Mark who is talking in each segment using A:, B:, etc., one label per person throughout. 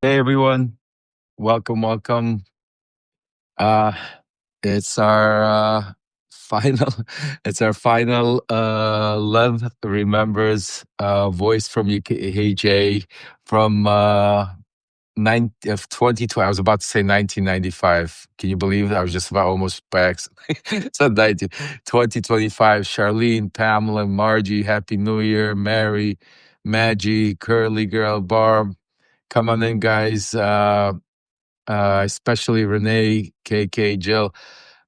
A: Hey everyone, welcome, welcome. Uh it's our final it's our final Lev Remembers voice from UKJ from 2020. I was about to say 1995. Can you believe it? I was just about almost by accident. So 2025. Charlene, Pamela, Margie, Happy New Year, Mary, Maggie, Curly Girl, Barb. Come on in, guys. Especially Renee, KK, Jill,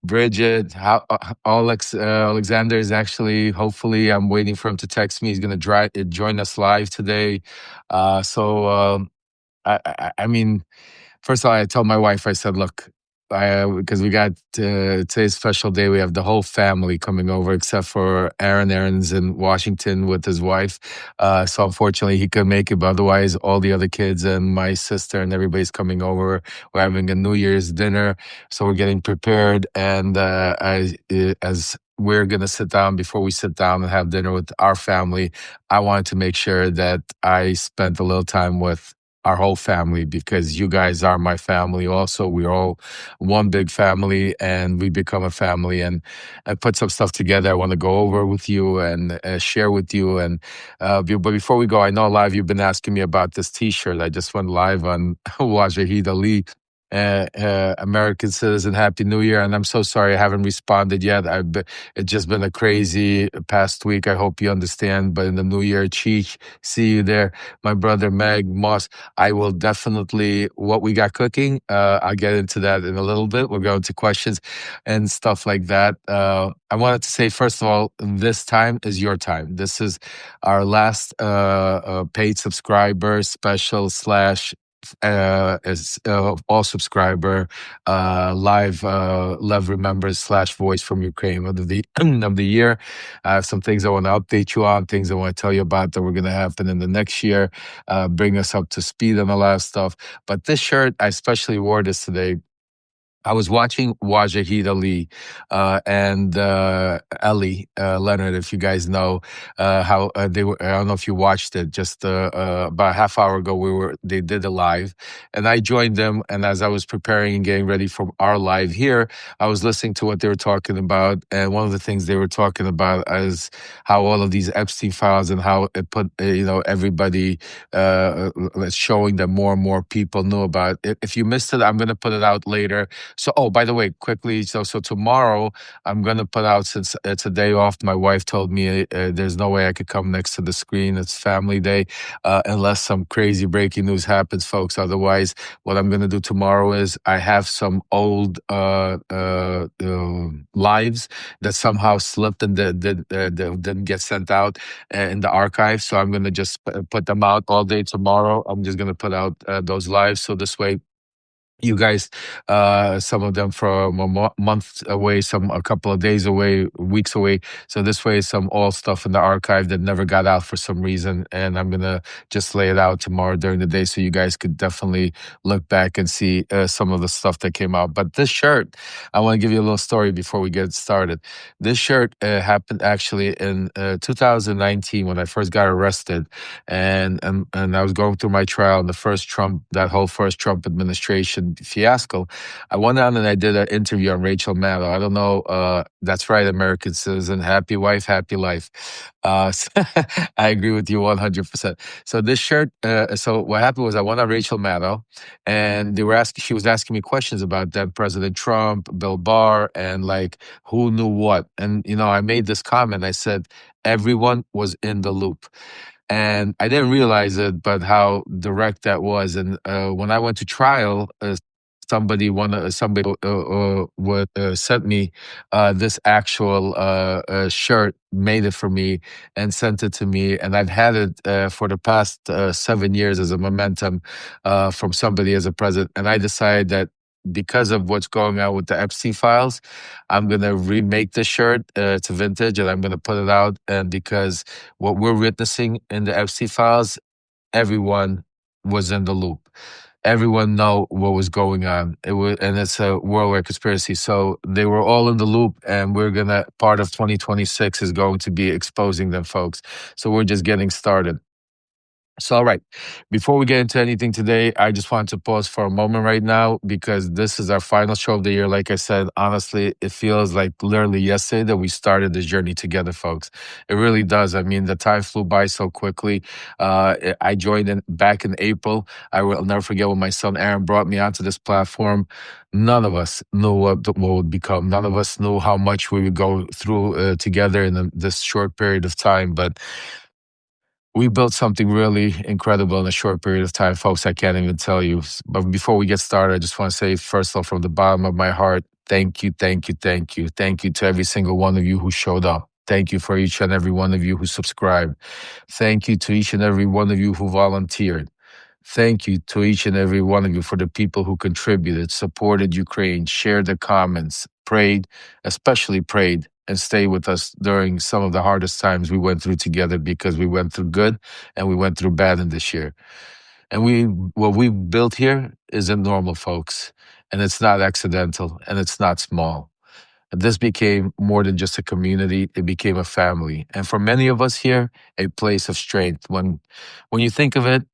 A: Bridget, Alexander is actually, hopefully, I'm waiting for him to text me. He's going to join us live today. I mean, first of all, I told my wife, I said, look, because we got today's special day, we have the whole family coming over except for Aaron. Aaron's in Washington with his wife. So unfortunately, he couldn't make it, but otherwise, all the other kids and my sister and everybody's coming over. We're having a New Year's dinner. So we're getting prepared. And as we're going to sit down, before we sit down and have dinner with our family, I wanted to make sure that I spent a little time with our whole family, because you guys are my family also. We're all one big family, and we become a family. And I put some stuff together I want to go over with you and share with you. And but before we go, I know a lot of you have been asking me about this T-shirt. I just went live on Wajahid Ali, American Citizen, Happy New Year. And I'm so sorry I haven't responded yet. It's just been a crazy past week. I hope you understand. But in the New Year, Cheech, see you there. My brother Meg Moss, I will definitely, what we got cooking, I'll get into that in a little bit. We'll go into questions and stuff like that. I wanted to say, first of all, this time is your time. This is our last paid subscriber special slash as all subscriber live Lev Remembers slash voice from Ukraine of the of the year. I have some things I want to update you on, things I want to tell you about that were going to happen in the next year, bring us up to speed on a lot of stuff. But this shirt, I especially wore this today. I was watching Wajahid Ali and Ellie Leonard, if you guys know how they were. I don't know if you watched it. Just about a half hour ago, they did a live, and I joined them. And as I was preparing and getting ready for our live here, I was listening to what they were talking about. And one of the things they were talking about is how all of these Epstein files and how it put everybody showing that more and more people knew about it. If you missed it, I'm going to put it out later. So, oh, by the way, quickly, so tomorrow I'm gonna put out, since it's a day off. My wife told me there's no way I could come next to the screen. It's family day, unless some crazy breaking news happens, folks. Otherwise, what I'm gonna do tomorrow is I have some old lives that somehow slipped and didn't get sent out in the archive. So I'm gonna just put them out all day tomorrow. I'm just gonna put out those lives, so this way you guys, some of them from a month away, some a couple of days away, weeks away. So this way, some old stuff in the archive that never got out for some reason, and I'm gonna just lay it out tomorrow during the day, so you guys could definitely look back and see some of the stuff that came out. But this shirt, I want to give you a little story before we get started. This shirt happened actually in 2019 when I first got arrested, and I was going through my trial in the that whole first Trump administration fiasco. I went on and I did an interview on Rachel Maddow. I don't know. That's right, American Citizen. Happy wife, happy life. So I agree with you 100%. So this shirt. So what happened was I went on Rachel Maddow, and they were asking. She was asking me questions about then President Trump, Bill Barr, and like who knew what. And I made this comment. I said everyone was in the loop. And I didn't realize it, but how direct that was. And when I went to trial, somebody would sent me this actual shirt, made it for me, and sent it to me. And I've had it for the past 7 years as a momentum from somebody as a present. And I decided that because of what's going on with the Epstein files, I'm going to remake the shirt. It's a vintage, and I'm going to put it out. And because what we're witnessing in the Epstein files, everyone was in the loop. Everyone know what was going on. And it's a worldwide conspiracy. So they were all in the loop, and part of 2026 is going to be exposing them, folks. So we're just getting started. So, all right. Before we get into anything today, I just want to pause for a moment right now because this is our final show of the year. Like I said, honestly, it feels like literally yesterday that we started this journey together, folks. It really does. I mean, the time flew by so quickly. I joined back in April. I will never forget when my son Aaron brought me onto this platform. None of us knew what would become. None of us knew how much we would go through together in this short period of time. But we built something really incredible in a short period of time, folks. I can't even tell you. But before we get started, I just want to say, first of all, from the bottom of my heart, thank you, thank you, thank you. Thank you to every single one of you who showed up. Thank you for each and every one of you who subscribed. Thank you to each and every one of you who volunteered. Thank you to each and every one of you for the people who contributed, supported Ukraine, shared the comments, prayed, especially prayed, and stayed with us during some of the hardest times we went through together because we went through good and we went through bad in this year. And what we built here isn't normal, folks, and it's not accidental and it's not small. This became more than just a community, it became a family. And for many of us here, a place of strength. When you think of it,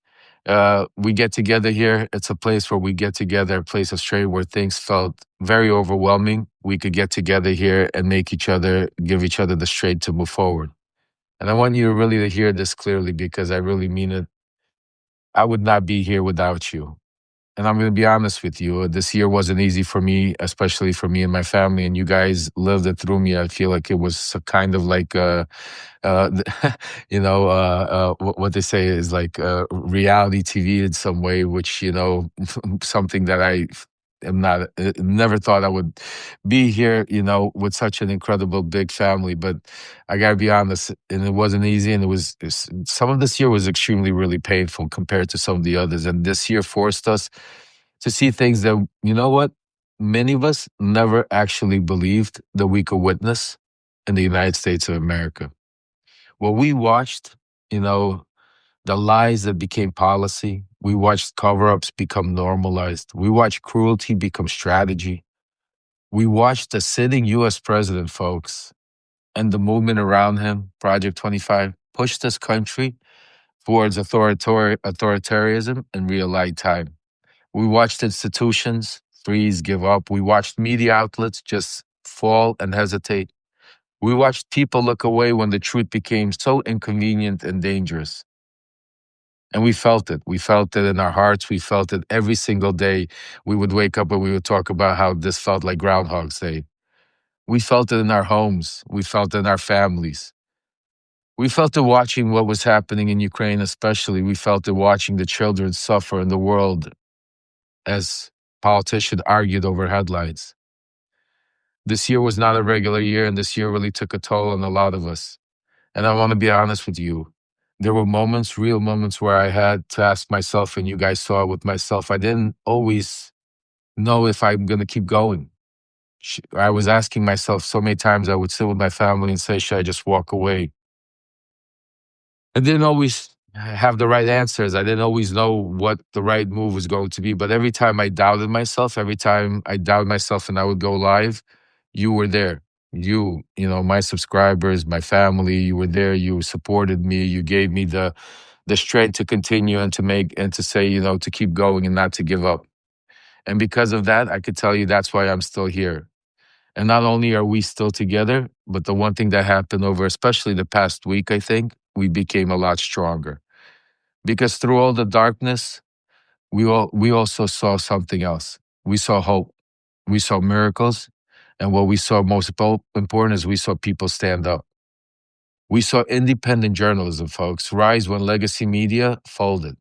A: we get together here. It's a place where we get together, a place of strength where things felt very overwhelming. We could get together here and give each other the strength to move forward. And I want you to really to hear this clearly because I really mean it. I would not be here without you. And I'm going to be honest with you. This year wasn't easy for me, especially for me and my family. And you guys lived it through me. I feel like it was a kind of like what they say is like reality TV in some way, which, something that I am not, never thought I would be here, with such an incredible big family. But I got to be honest, and it wasn't easy. And some of this year was extremely, really painful compared to some of the others. And this year forced us to see things that, you know what, many of us never actually believed that we could witness in the United States of America. Well, we watched, the lies that became policy. We watched cover ups become normalized. We watched cruelty become strategy. We watched the sitting US president, folks, and the movement around him, Project 25, push this country towards authoritarianism in real light time. We watched institutions freeze, give up. We watched media outlets just fall and hesitate. We watched people look away when the truth became so inconvenient and dangerous. And we felt it. We felt it in our hearts. We felt it every single day. We would wake up and we would talk about how this felt like Groundhog's Day. We felt it in our homes. We felt it in our families. We felt it watching what was happening in Ukraine, especially. We felt it watching the children suffer in the world as politicians argued over headlines. This year was not a regular year, and this year really took a toll on a lot of us. And I want to be honest with you. There were moments, real moments, where I had to ask myself, and you guys saw it with myself, I didn't always know if I'm going to keep going. I was asking myself so many times, I would sit with my family and say, should I just walk away? I didn't always have the right answers. I didn't always know what the right move was going to be. But every time I doubted myself, and I would go live, you were there. My subscribers, my family, you were there. You supported me. You gave me the strength to continue and to say, to keep going and not to give up. And because of that, I could tell you that's why I'm still here. And not only are we still together, but the one thing that happened over, especially the past week, I think, we became a lot stronger. Because through all the darkness, we also saw something else. We saw hope. We saw miracles. And what we saw most important is we saw people stand up. We saw independent journalism, folks, rise when legacy media folded.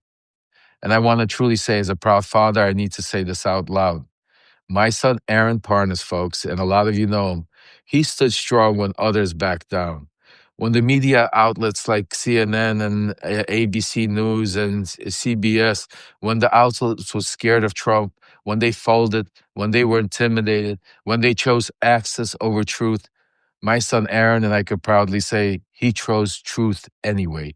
A: And I want to truly say, as a proud father, I need to say this out loud. My son, Aaron Parnas, folks, and a lot of you know him, he stood strong when others backed down. When the media outlets like CNN and ABC News and CBS, when the outlets were scared of Trump, when they folded, when they were intimidated, when they chose access over truth, my son Aaron, and I could proudly say, he chose truth anyway.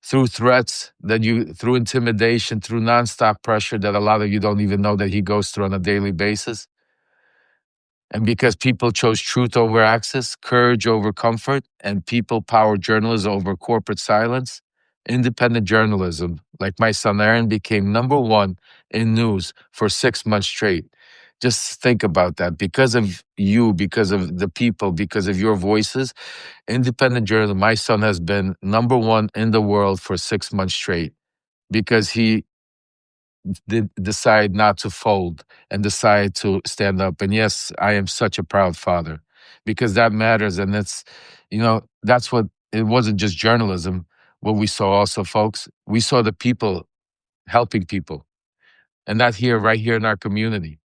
A: Through threats through intimidation, through nonstop pressure that a lot of you don't even know that he goes through on a daily basis. And because people chose truth over access, courage over comfort, and people power journalism over corporate silence, Independent journalism, like my son Aaron, became #1 in news for 6 months straight. Just think about that. Because of you, because of the people, because of your voices, independent journalism, my son has been #1 in the world for 6 months straight because he did decide not to fold and decide to stand up. And yes, I am such a proud father because that matters. And that's what it wasn't just journalism. What we saw also, folks, we saw the people helping people. And that here, right here in our community.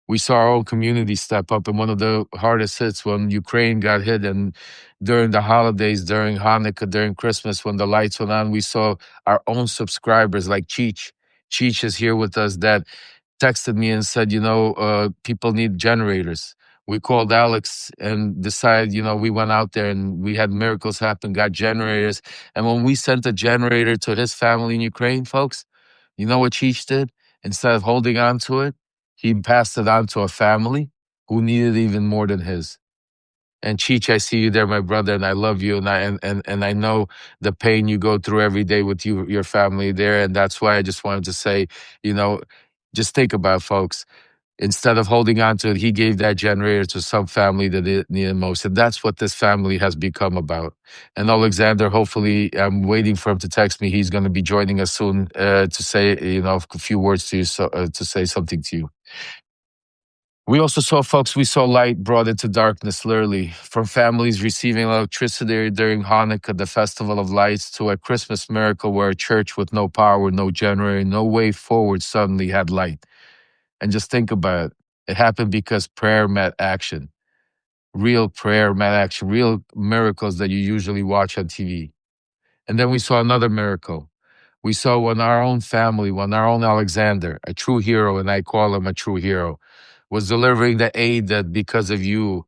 A: We saw our own community step up in one of the hardest hits when Ukraine got hit, and during the holidays, during Hanukkah, during Christmas, when the lights went on, we saw our own subscribers like Cheech. Cheech is here with us that texted me and said, people need generators. We called Alex and decided, we went out there and we had miracles happen, got generators. And when we sent a generator to his family in Ukraine, folks, you know what Cheech did? Instead of holding on to it, he passed it on to a family who needed it even more than his. And Cheech, I see you there, my brother, and I love you, and I know the pain you go through every day with your family there, and that's why I just wanted to say, you know, just think about it, folks. Instead of holding on to it, he gave that generator to some family that it needed most, and that's what this family has become about. And Alexander, hopefully, I'm waiting for him to text me. He's going to be joining us soon to say, a few words to you, to say something to you. We also saw, folks, we saw light brought into darkness, literally, from families receiving electricity during Hanukkah, the festival of lights, to a Christmas miracle where a church with no power, no generator, no way forward suddenly had light. And just think about it. It happened because prayer met action. Real prayer met action, real miracles that you usually watch on TV. And then we saw another miracle. We saw when our own family, when our own Alexander, a true hero, and I call him a true hero, was delivering the aid that because of you,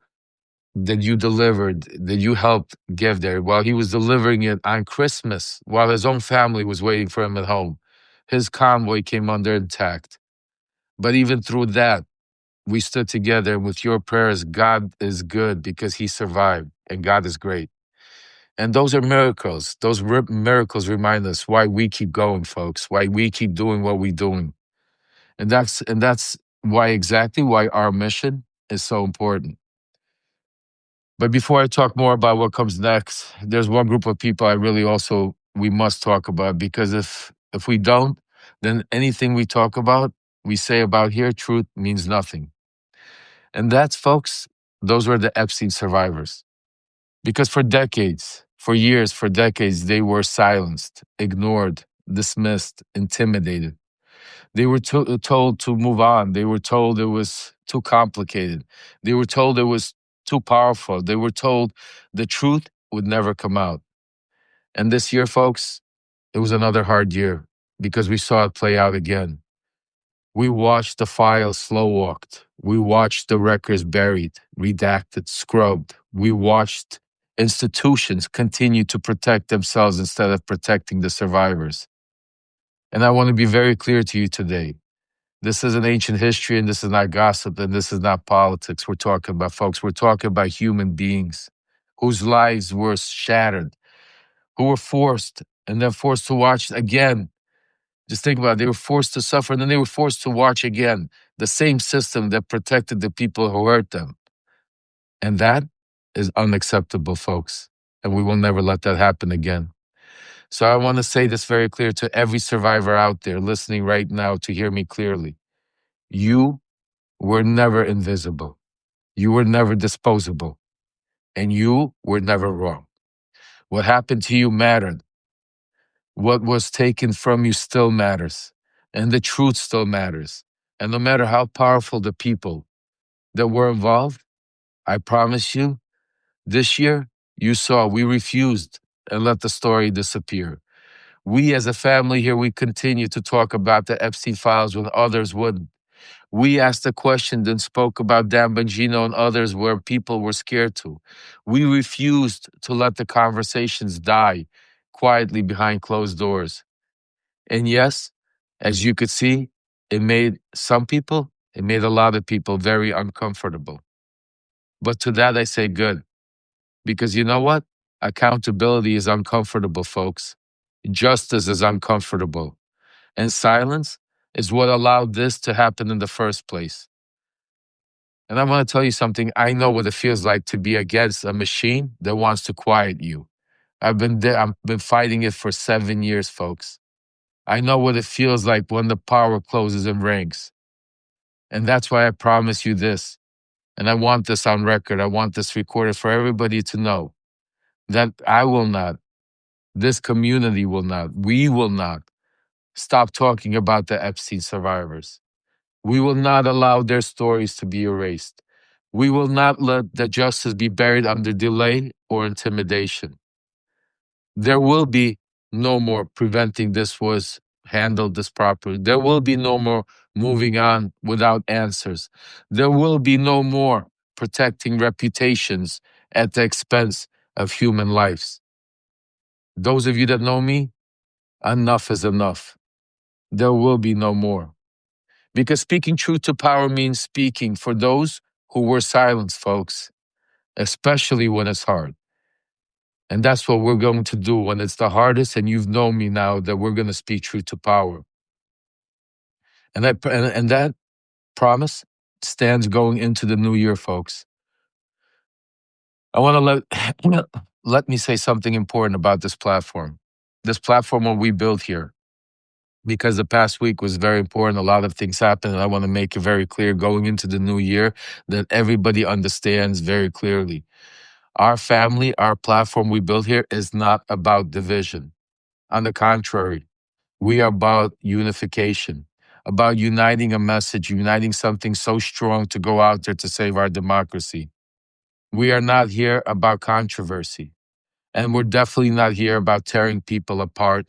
A: that you delivered, that you helped give there. While he was delivering it on Christmas, while his own family was waiting for him at home, his convoy came under intact. But even through that, we stood together. And with your prayers, God is good because he survived, and God is great. And those are miracles. Those miracles remind us why we keep going, folks, why we keep doing what we're doing. And that's why our mission is so important. But before I talk more about what comes next, there's one group of people I really also we must talk about, because if we don't, then anything we talk about, we say about here, truth means nothing. And that's, folks, those were the Epstein survivors. Because for decades, for years, for decades, they were silenced, ignored, dismissed, intimidated. They were told to move on. They were told it was too complicated. They were told it was too powerful. They were told the truth would never come out. And this year, folks, it was another hard year because we saw it play out again. We watched the files slow walked. We watched the records buried, redacted, scrubbed. We watched institutions continue to protect themselves instead of protecting the survivors. And I want to be very clear to you today. This is an ancient history, and this is not gossip, and this is not politics we're talking about, folks. We're talking about human beings whose lives were shattered, who were forced and then forced to watch again. Just think about it. They were forced to suffer, and then they were forced to watch again the same system that protected the people who hurt them. And that is unacceptable, folks. And we will never let that happen again. So I want to say this very clear to every survivor out there listening right now to hear me clearly. You were never invisible. You were never disposable. And you were never wrong. What happened to you mattered. What was taken from you still matters. And the truth still matters. And no matter how powerful the people that were involved, I promise you, this year, you saw we refused and let the story disappear. We as a family here, we continue to talk about the Epstein files when others wouldn't. We asked the question and spoke about Dan Bongino and others where people were scared to. We refused to let the conversations die quietly behind closed doors. And yes, as you could see, it made a lot of people very uncomfortable. But to that I say good, because you know what? Accountability is uncomfortable, folks. Justice is uncomfortable. And silence is what allowed this to happen in the first place. And I want to tell you something. I know what it feels like to be against a machine that wants to quiet you. I've been there. I've been fighting it for 7 years, folks. I know what it feels like when the power closes in ranks. And that's why I promise you this. And I want this on record. I want this recorded for everybody to know that I will not, this community will not, we will not stop talking about the Epstein survivors. We will not allow their stories to be erased. We will not let the justice be buried under delay or intimidation. There will be no more preventing this was handled this properly. There will be no more moving on without answers. There will be no more protecting reputations at the expense of human lives. Those of you that know me, enough is enough. There will be no more. Because speaking truth to power means speaking for those who were silenced, folks, especially when it's hard. And that's what we're going to do when it's the hardest. And you've known me now that we're going to speak truth to power. And that promise stands going into the new year, folks. I want to let me say something important about this platform. This platform, what we built here, because the past week was very important. A lot of things happened, and I want to make it very clear going into the new year that everybody understands very clearly. Our family, our platform we built here is not about division. On the contrary, we are about unification, about uniting a message, uniting something so strong to go out there to save our democracy. We are not here about controversy, and we're definitely not here about tearing people apart.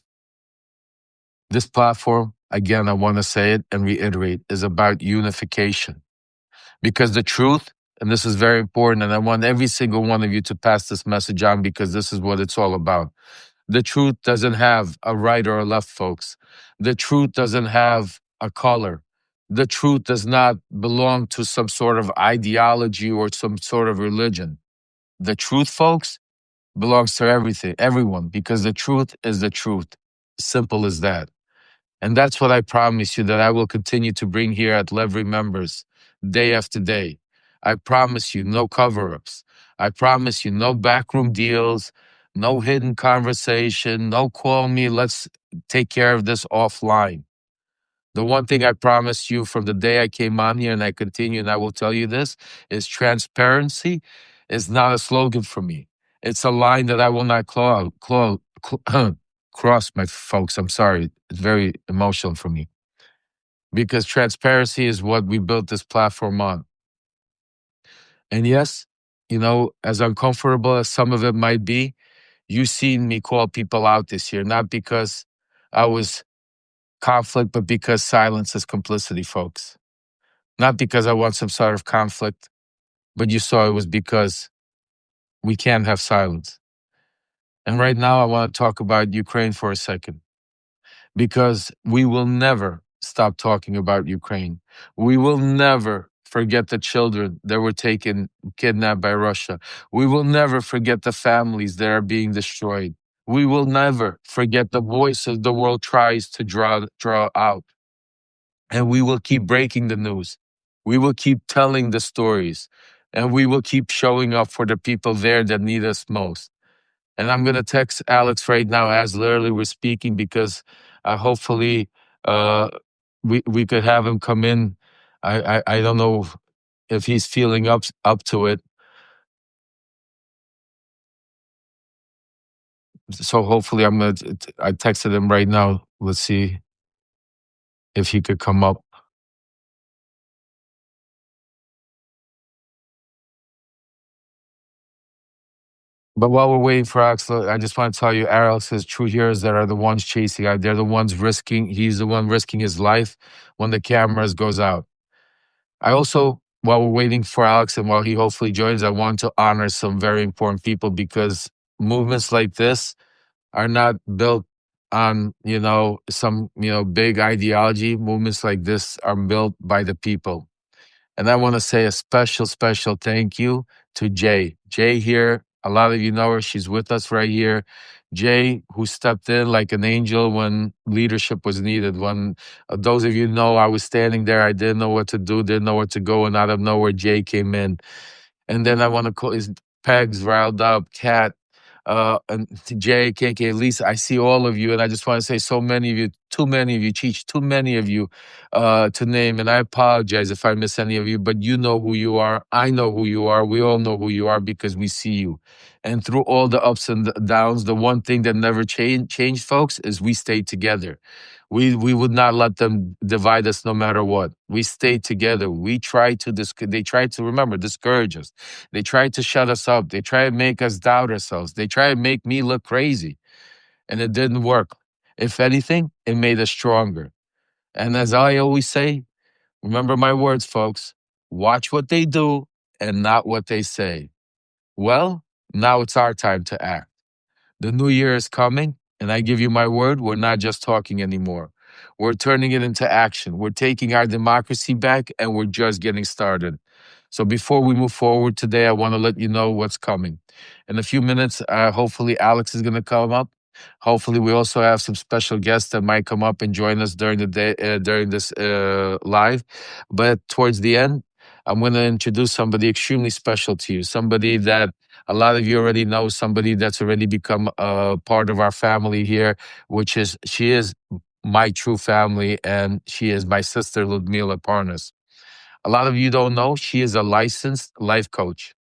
A: This platform, again, I want to say it and reiterate, is about unification. Because the truth, and this is very important, and I want every single one of you to pass this message on because this is what it's all about. The truth doesn't have a right or a left, folks. The truth doesn't have a color. The truth does not belong to some sort of ideology or some sort of religion. The truth, folks, belongs to everyone, because the truth is the truth. Simple as that. And that's what I promise you that I will continue to bring here at Lev Remembers day after day. I promise you no cover-ups. I promise you no backroom deals, no hidden conversation, no call me, let's take care of this offline. The one thing I promise you from the day I came on here, and I continue, and I will tell you this, is transparency is not a slogan for me. It's a line that I will not cross, my folks. I'm sorry. It's very emotional for me. Because transparency is what we built this platform on. And yes, as uncomfortable as some of it might be, you've seen me call people out this year, not because I was conflict, but because silence is complicity, folks. Not because I want some sort of conflict, but you saw it was because we can't have silence. And right now, I want to talk about Ukraine for a second, because we will never stop talking about Ukraine. We will never forget the children that were kidnapped by Russia. We will never forget the families that are being destroyed. We will never forget the voices the world tries to draw out. And we will keep breaking the news. We will keep telling the stories. And we will keep showing up for the people there that need us most. And I'm going to text Alex right now as literally we're speaking, because hopefully we could have him come in. I don't know if he's feeling up to it. So hopefully I texted him right now. Let's see if he could come up. But while we're waiting for Alex, I just want to tell you, Alex's true heroes that are the ones chasing out. They're the ones he's the one risking his life when the cameras goes out. I also, while we're waiting for Alex and while he hopefully joins, I want to honor some very important people, because movements like this are not built on, some, big ideology. Movements like this are built by the people. And I want to say a special, special thank you to Jay. Jay here, A lot of you know her. She's with us right here. Jay, who stepped in like an angel when leadership was needed. When those of you know, I was standing there, I didn't know what to do, didn't know what to go, and out of nowhere, Jay came in. And then I want to call his Pegs, riled up, Cat, and Jay, KK, Lisa. I see all of you, and I just want to say so many of you, too many of you, Cheech, too many of you to name. And I apologize if I miss any of you, but you know who you are. I know who you are. We all know who you are because we see you. And through all the ups and downs, the one thing that never changed, folks, is we stayed together. We would not let them divide us no matter what. We stayed together. We tried to they tried to remember discourage us. They tried to shut us up. They tried to make us doubt ourselves. They tried to make me look crazy, and it didn't work. If anything, it made us stronger. And as I always say, remember my words, folks. Watch what they do and not what they say. Well, now it's our time to act. The new year is coming, and I give you my word, we're not just talking anymore. We're turning it into action. We're taking our democracy back, and we're just getting started. So before we move forward today, I want to let you know what's coming. In a few minutes, hopefully Alex is going to come up. Hopefully, we also have some special guests that might come up and join us during the day, during this live. But towards the end, I'm going to introduce somebody extremely special to you, somebody that a lot of you already know, somebody that's already become a part of our family here, which is she is my true family, and she is my sister, Ludmila Parnas. A lot of you don't know, she is a licensed life coach.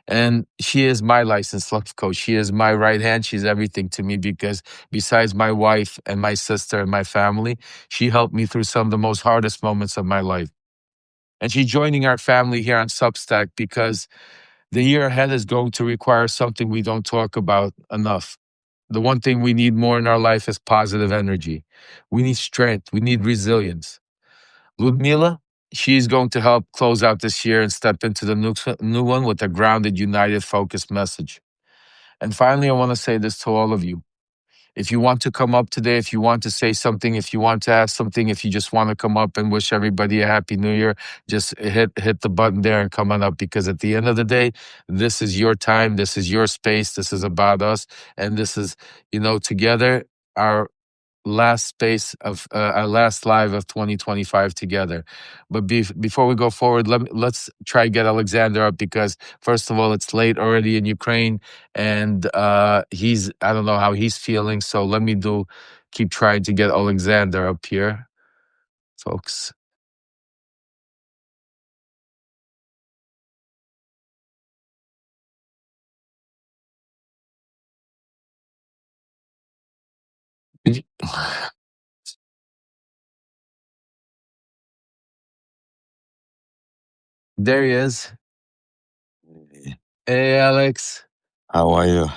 A: And she is my licensed life coach. She is my right hand. She's everything to me because besides my wife and my sister and my family, she helped me through some of the most hardest moments of my life. And she's joining our family here on Substack because the year ahead is going to require something we don't talk about enough. The one thing we need more in our life is positive energy. We need strength. We need resilience. Ludmila, she's going to help close out this year and step into the new one with a grounded, united, focused message. And finally, I want to say this to all of you. If you want to come up today, if you want to say something, if you want to ask something, if you just want to come up and wish everybody a happy new year, just hit the button there and come on up, because at the end of the day, this is your time, this is your space, this is about us, and this is, together, our last space of our last live of 2025 together. But before we go forward, let's try get Alexander up, because first of all, it's late already in Ukraine, and he's I don't know how he's feeling. So let me keep trying to get Alexander up here, folks. There he is. Hey, Alex.
B: How are you?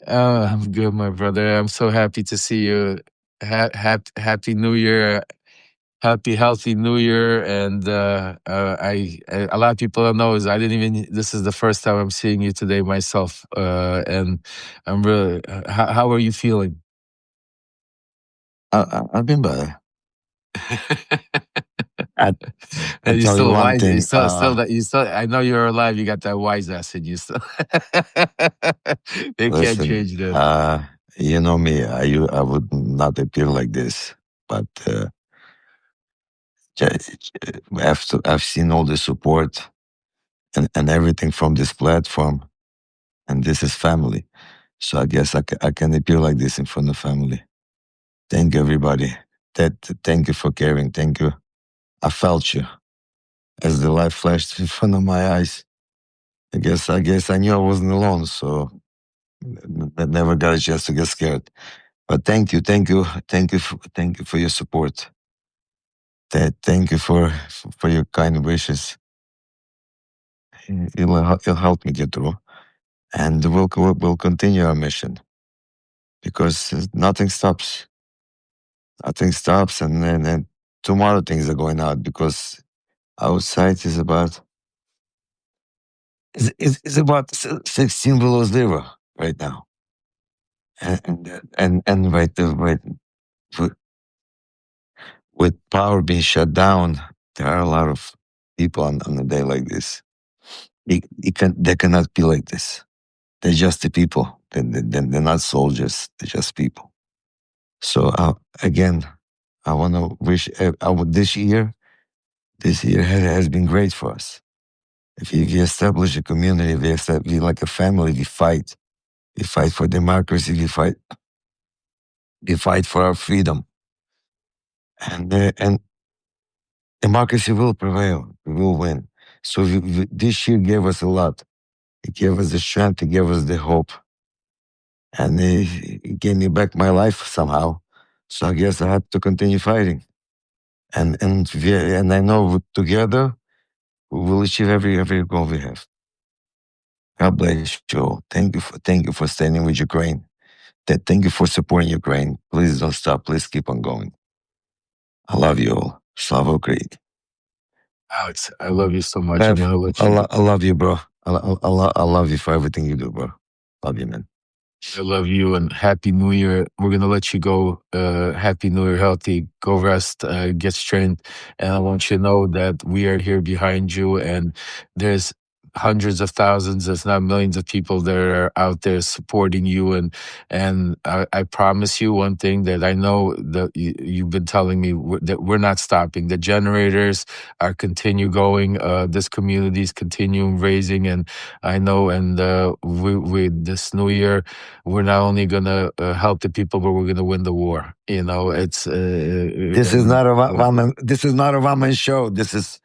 A: I'm good, my brother. I'm so happy to see you. Happy New Year. Happy healthy New Year. And a lot of people don't know is I didn't even. This is the first time I'm seeing you today myself. And I'm really. How are you feeling?
B: I've been better. I, I
A: And you
B: tell you
A: still
B: one
A: wise. You
B: thing.
A: still that you still. I know you're alive. You got that wise ass in you still. They can't
B: Listen,
A: change that.
B: you know me. I would not appear like this, but I've seen all the support and everything from this platform, and this is family. So I guess I can appear like this in front of family. Thank you, everybody. Thank you for caring. Thank you. I felt you as the light flashed in front of my eyes. I guess I knew I wasn't alone, so never got a chance to get scared. But thank you for your support. Thank you for your kind wishes. It'll help me get through, and we'll continue our mission because nothing stops. Nothing stops, and then tomorrow things are going out because outside is about 16 below zero right now, and right with with power being shut down, there are a lot of people on a day like this. They cannot be like this. They're just the people. They're not soldiers. They're just people. So again, I want to wish this year. This year has been great for us. If you establish a community, we like a family. We fight. We fight for democracy. We fight for our freedom, and democracy will prevail. We will win. So this year gave us a lot. It gave us the strength. It gave us the hope, and it gave me back my life somehow. So I guess I had to continue fighting, and I know together we will achieve every goal we have. God bless you all. Thank you for standing with Ukraine. Thank you for supporting Ukraine. Please don't stop. Please keep on going. I love you all. Slava Ukraini.
A: Alex, I love you so much. I'm gonna let you go.
B: I love you, bro. I love you for everything you do, bro. Love you, man.
A: I love you and Happy New Year. We're gonna let you go. Happy New Year, healthy. Go rest, get strength, and I want you to know that we are here behind you. And there's hundreds of thousands, if not millions, of people that are out there supporting you. And I promise you one thing that I know that you've been telling me that we're not stopping. The generators are continue going. This community is continuing raising, and I know. And we this New Year, we're not only gonna help the people, but we're gonna win the war. You know, it's
B: This is not a one man. This is not a one man show. This is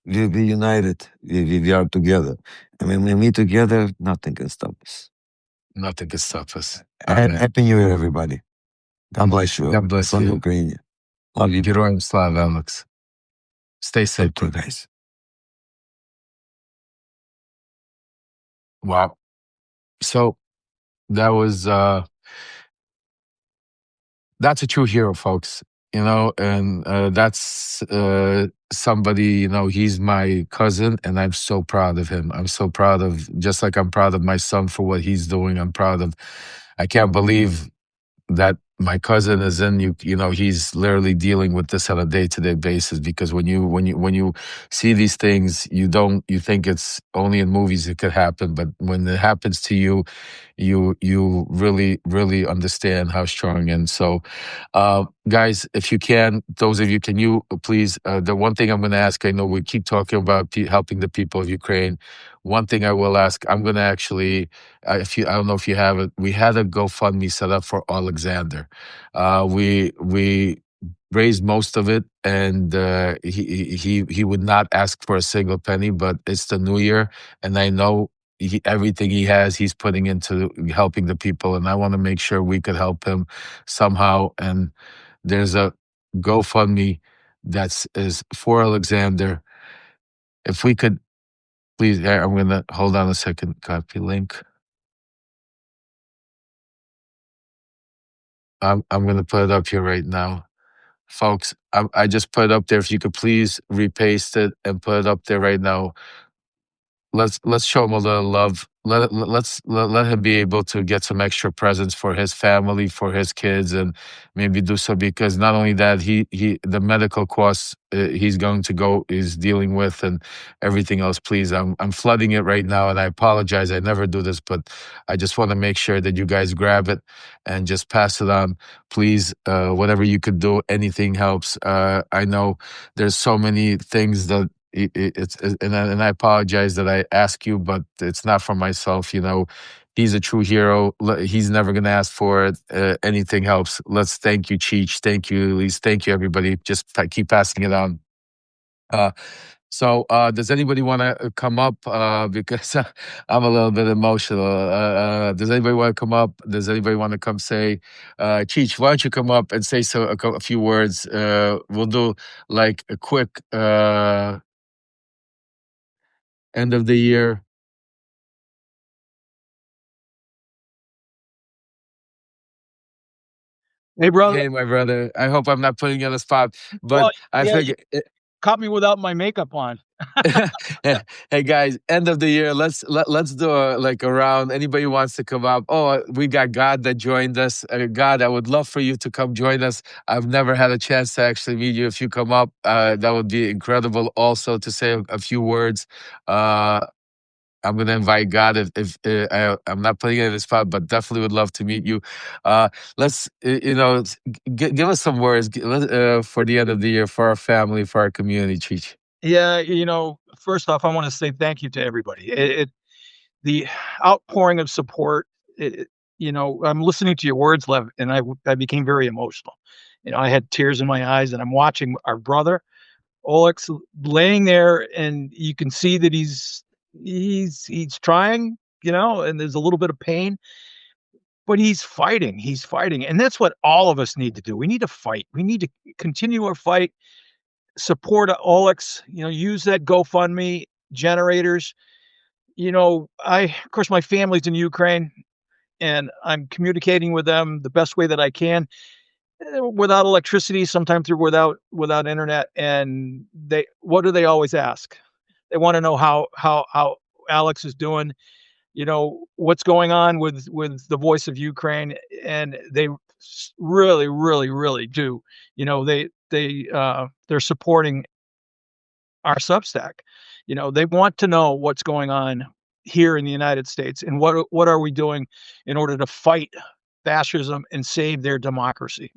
B: we united. We are together. I mean, when we together, nothing can stop us.
A: nothing can stop us.
B: Happy New Year, everybody. God bless you.
A: God bless
B: Slava
A: you.
B: Ukraini. Love you.
A: Героям слава, Alex. Stay safe,
B: Take care, guys.
A: Wow. So that was that's a true hero, folks. You know, and that's somebody, you know, he's my cousin, and I'm so proud of him. I'm so proud of, just like I'm proud of my son for what he's doing. I can't believe that my cousin is in, you know, he's literally dealing with this on a day-to-day basis, because when you see these things, you think it's only in movies it could happen, but when it happens to you, you really understand how strong. And so guys, if you can, those of you, can you please, the one thing I'm going to ask, I know we keep talking about helping the people of Ukraine. One thing I will ask, I'm going to actually, I don't know if you have it, we had a GoFundMe set up for Alexander. We raised most of it, and he would not ask for a single penny, but it's the new year, and I know everything he has, he's putting into helping the people, and I want to make sure we could help him somehow. And there's a GoFundMe is for Alexander. If we could please, I'm gonna hold on a second. Copy link. I'm gonna put it up here right now, folks. I just put it up there. If you could please repaste it and put it up there right now. Let's show him a little love. Let him be able to get some extra presents for his family, for his kids, and maybe do so, because not only that, he the medical costs he's going to go is dealing with, and everything else. Please, I'm flooding it right now, and I apologize. I never do this, but I just want to make sure that you guys grab it and just pass it on, please. Whatever you could do, anything helps. I know there's so many things that and I apologize that I ask you, but it's not for myself. You know, he's a true hero. He's never going to ask for it. Anything helps. Let's thank you, Cheech. Thank you, Elise. Thank you, everybody. Just keep passing it on. Uh, does anybody want to come up? Because I'm a little bit emotional. Does anybody want to come up? Does anybody want to come say, Cheech, why don't you come up and say a few words? We'll do like a quick end of the year.
C: Hey, brother.
A: Hey, my brother. I hope I'm not putting you on the spot, but
C: Well,
A: I
C: yeah,
A: figure.
C: caught me without my makeup on.
A: Hey guys, end of the year. Let's do a round. Anybody wants to come up? Oh, we got God that joined us. God, I would love for you to come join us. I've never had a chance to actually meet you. If you come up, that would be incredible. Also, to say a few words. I'm going to invite God if I'm not putting it in the spot, but definitely would love to meet you. Let's, give us some words for the end of the year, for our family, for our community, Cheech.
C: Yeah, first off, I want to say thank you to everybody. The outpouring of support. I'm listening to your words, Lev, and I became very emotional. I had tears in my eyes, and I'm watching our brother Olex laying there, and you can see that he's trying, and there's a little bit of pain, but he's fighting. He's fighting, and that's what all of us need to do. We need to fight. We need to continue our fight. Support Olex. Use that GoFundMe generators. Of course, my family's in Ukraine, and I'm communicating with them the best way that I can, without electricity, sometimes through without internet. And what do they always ask? They want to know how Alex is doing, what's going on with the Voice of Ukraine, and they really, really, really do. They're supporting our Substack. They want to know what's going on here in the United States, and what are we doing in order to fight fascism and save their democracy.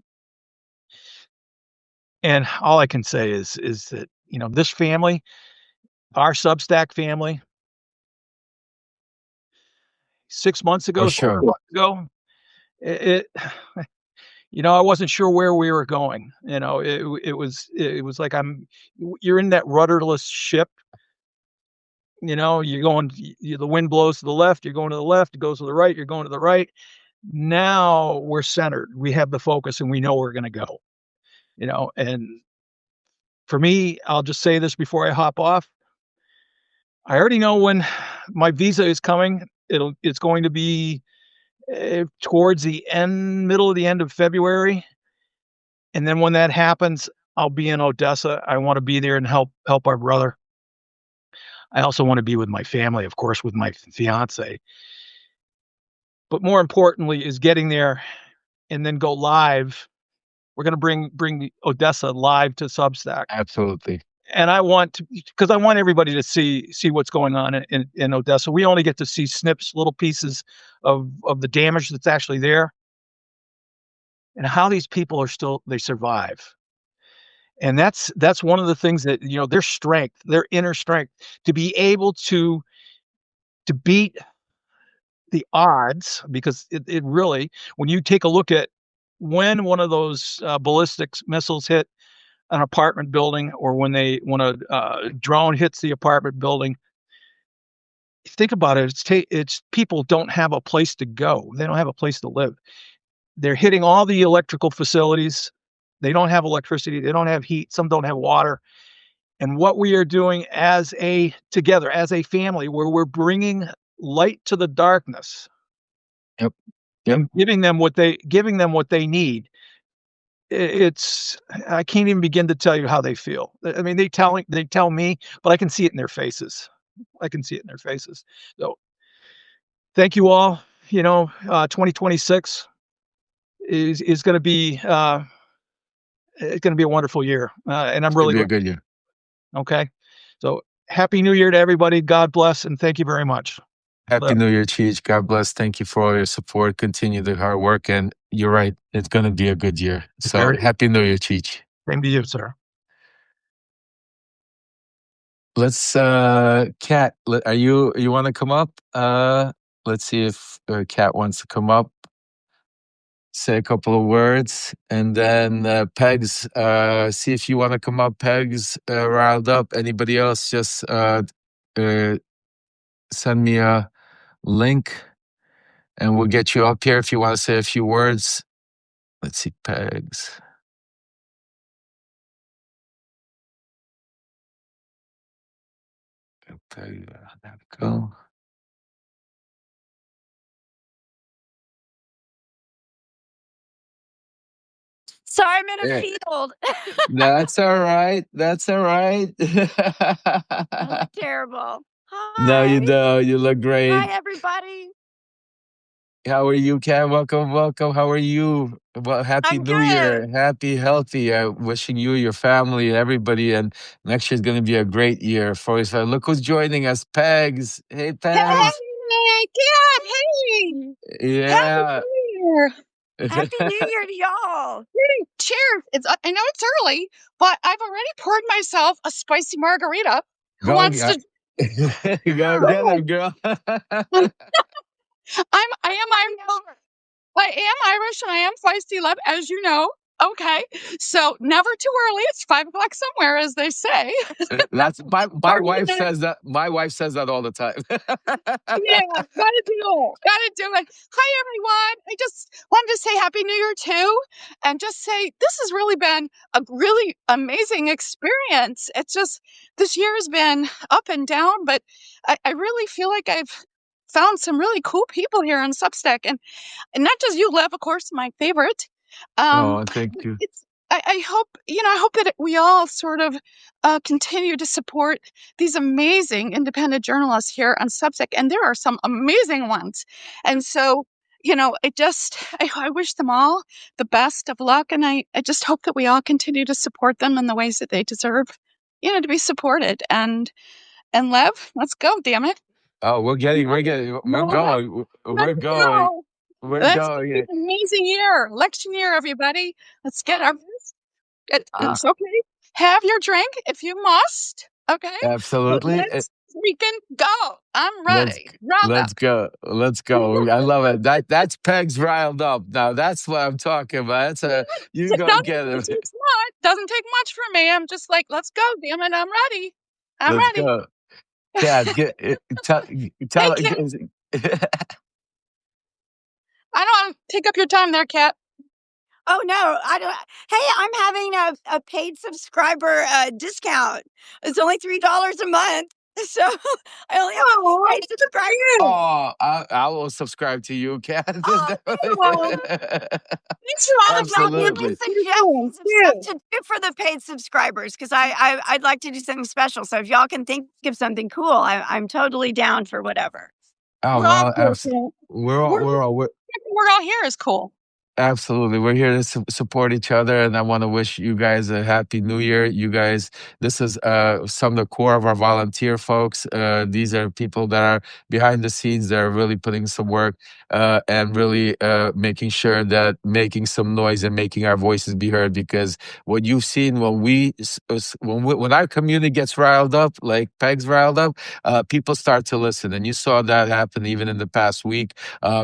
C: And all I can say is that, this family, our Substack family, 6 months ago,
A: For sure.
C: 7 months ago, it I wasn't sure where we were going. It was like you're in that rudderless ship. You're going, the wind blows to the left, you're going to the left, it goes to the right, you're going to the right. Now we're centered. We have the focus, and we know where we're going to go. And for me, I'll just say this before I hop off. I already know when my visa is coming. It's going to be towards the middle of the end of February. And then when that happens, I'll be in Odessa. I want to be there and help our brother. I also want to be with my family, of course, with my fiance. But more importantly is getting there and then go live. We're going to bring Odessa live to Substack.
A: Absolutely.
C: And because I want everybody to see what's going on in Odessa. We only get to see snips, little pieces of the damage that's actually there, and how these people they survive. And that's one of the things that, their strength, their inner strength, to be able to beat the odds, because it really, when you take a look at when one of those ballistic missiles hit an apartment building, or when a drone hits the apartment building, think about it. It's people don't have a place to go. They don't have a place to live. They're hitting all the electrical facilities. They don't have electricity. They don't have heat. Some don't have water. And what we are doing together as a family, where we're bringing light to the darkness.
A: Yep.
C: And giving them what they need. I can't even begin to tell you how they feel. I mean, they tell me, but I can see it in their faces. So thank you all. 2026 is going to be it's going to be a wonderful year. And I'm really
A: be a good year.
C: Okay. So happy New Year to everybody. God bless. And thank you very much.
A: Happy New Year, Cheech. God bless. Thank you for all your support. Continue the hard work. And you're right. It's going to be a good year. So happy New Year, Cheech.
C: Same to you, sir.
A: Let's, Kat, you want to come up? Let's see if Kat wants to come up, say a couple of words. And then Pegs, see if you want to come up. Pegs, riled up. Anybody else, just send me a link and we'll get you up here if you want to say a few words. Let's see, Pegs. Okay, there we go.
D: Sorry, I'm in a field.
A: That's all right. That's all right.
D: I look terrible. Hi.
A: No, you don't. You look great.
D: Hi, everybody.
A: How are you, Kat? Welcome, welcome. How are you? Well, happy
D: I'm
A: New Year.
D: good.
A: Happy, healthy. Wishing you, your family, and everybody. And next year's going to be a great year for us. Look who's joining us, Pegs. Hey, Pegs.
E: Hey, Kat, hey! Happy
A: Yeah.
E: New Year!
D: Happy New Year to y'all.
E: Hey, cheers! I know it's early, but I've already poured myself a spicy margarita. Who
A: Go,
E: wants to?
A: go
E: Go
A: get
E: ahead.
A: him, girl.
E: I am Irish and I am feisty, Lev, as you know. Okay, so never too early. It's 5 o'clock somewhere, as they say.
A: That's my
E: Or
A: wife
E: midnight.
A: says that. My wife says that all the time.
E: Yeah, gotta do it. Gotta do it. Hi, everyone. I just wanted to say Happy New Year, too, and just say this has really been a really amazing experience. It's just this year has been up and down, but I really feel like I've found some really cool people here on Substack, and not just you, Lev, of course, my favorite. Um,
A: Oh, thank you.
E: it's I hope I hope that we all sort of continue to support these amazing independent journalists here on Substack, and there are some amazing ones. And so, I wish them all the best of luck, and I just hope that we all continue to support them in the ways that they deserve, to be supported. And Lev, let's go, damn it.
A: Oh, we're going. We're
E: Let's
A: going.
E: go.
A: We're
E: Let's make
A: going.
E: it an amazing year. Election year, everybody. Let's get our.
A: Uh,
E: It's okay. Have your drink if you must. Okay. But
A: Absolutely.
E: let's freaking go. I'm
A: Let's
E: ready. Riled
A: let's
E: up.
A: go. Let's go. I love it. That's Pegs riled up. Now that's what I'm talking about. That's a you
E: It
A: go get
E: doesn't
A: him.
E: take much. Doesn't take much for me. I'm just like, let's go. Damn it. I'm ready. I'm
A: Let's
E: ready.
A: go. Cat, tell
E: Hey,
A: tell.
E: Kat. I don't want to take up your time there, Kat.
D: Oh no, I don't. Hey, I'm having a paid subscriber discount. It's only $3 a month, so I only have
E: Oh,
D: paid subscribers.
A: Oh, I will subscribe to you, Cat.
D: Oh,
E: Oh, thanks for all the
D: y'all give
E: good
D: me
A: Absolutely.
E: things you're doing,
D: suggestions of stuff
E: too.
D: to do for the paid subscribers because I'd like to do something special. So if y'all can think of something cool, I'm totally down for whatever.
A: Oh
E: We're all
A: well,
E: cool, Kat. We're all here is cool.
A: absolutely. We're here to support each other, and I want to wish you guys a happy New Year. You guys, this is some of the core of our volunteer folks. These are people that are behind the scenes. That are really putting some work and really making sure that making some noise and making our voices be heard. Because what you've seen when our community gets riled up, like Peg's riled up, people start to listen, and you saw that happen even in the past week.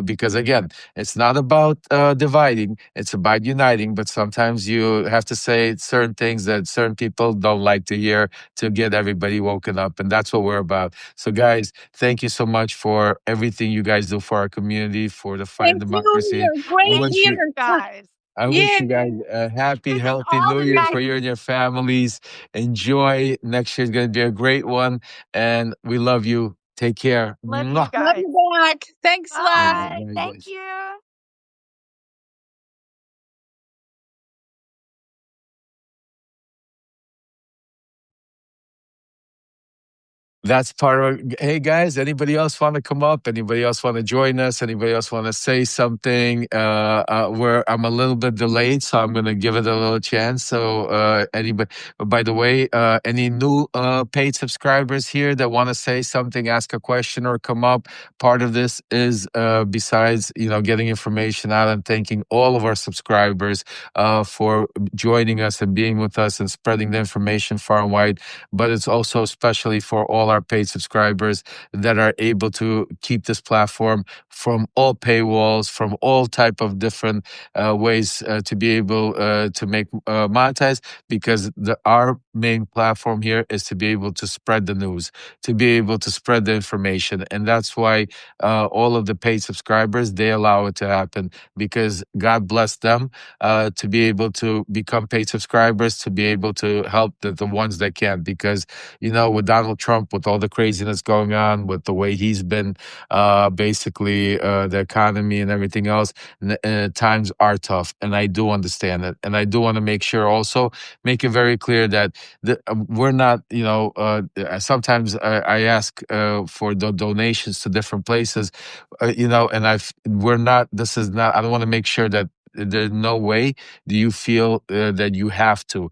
A: Because again, it's not about dividing, it's about uniting. But sometimes you have to say certain things that certain people don't like to hear to get everybody woken up. And that's what we're about. So, guys, thank you so much for everything you guys do for our community, for the fight of
E: Thank you.
A: democracy.
E: You're a great
A: wish
D: Thank
A: you.
D: you
E: leader.
D: guys.
A: I wish
E: Yeah.
A: you guys a happy,
D: This is
A: healthy
D: all
A: New
D: the
A: Year
D: mag.
A: for you and your families. Enjoy. Next year's going to be a great one. And we love you. Take care.
D: Love you
A: Mwah.
E: Love
D: guys.
E: you back. Thanks, Lev.
D: Bye.
A: Bye,
D: Thank
A: guys.
D: you.
A: That's part of. Hey guys, anybody else want to come up? Anybody else want to join us? Anybody else want to say something? Where I'm a little bit delayed, so I'm going to give it a little chance. So anybody? By the way, any new paid subscribers here that want to say something, ask a question, or come up? Part of this is besides getting information out and thanking all of our subscribers for joining us and being with us and spreading the information far and wide. But it's also especially for all our paid subscribers that are able to keep this platform from all paywalls, from all type of different ways to be able to make monetize. Because our main platform here is to be able to spread the news, to be able to spread the information, and that's why all of the paid subscribers, they allow it to happen, because God bless them to be able to become paid subscribers, to be able to help the ones that can't. Because with Donald Trump, with with all the craziness going on, with the way he's been, basically the economy and everything else. Times are tough, and I do understand it, and I do want to make sure also make it very clear that we're not, sometimes I ask for the donations to different places, and we're not. This is not. I don't want to make sure that there's no way do you feel that you have to.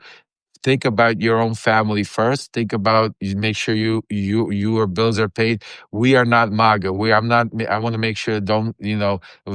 A: Think about your own family first. Think about you. Make sure your bills are paid. We are not MAGA. I'm not. I want to make sure don't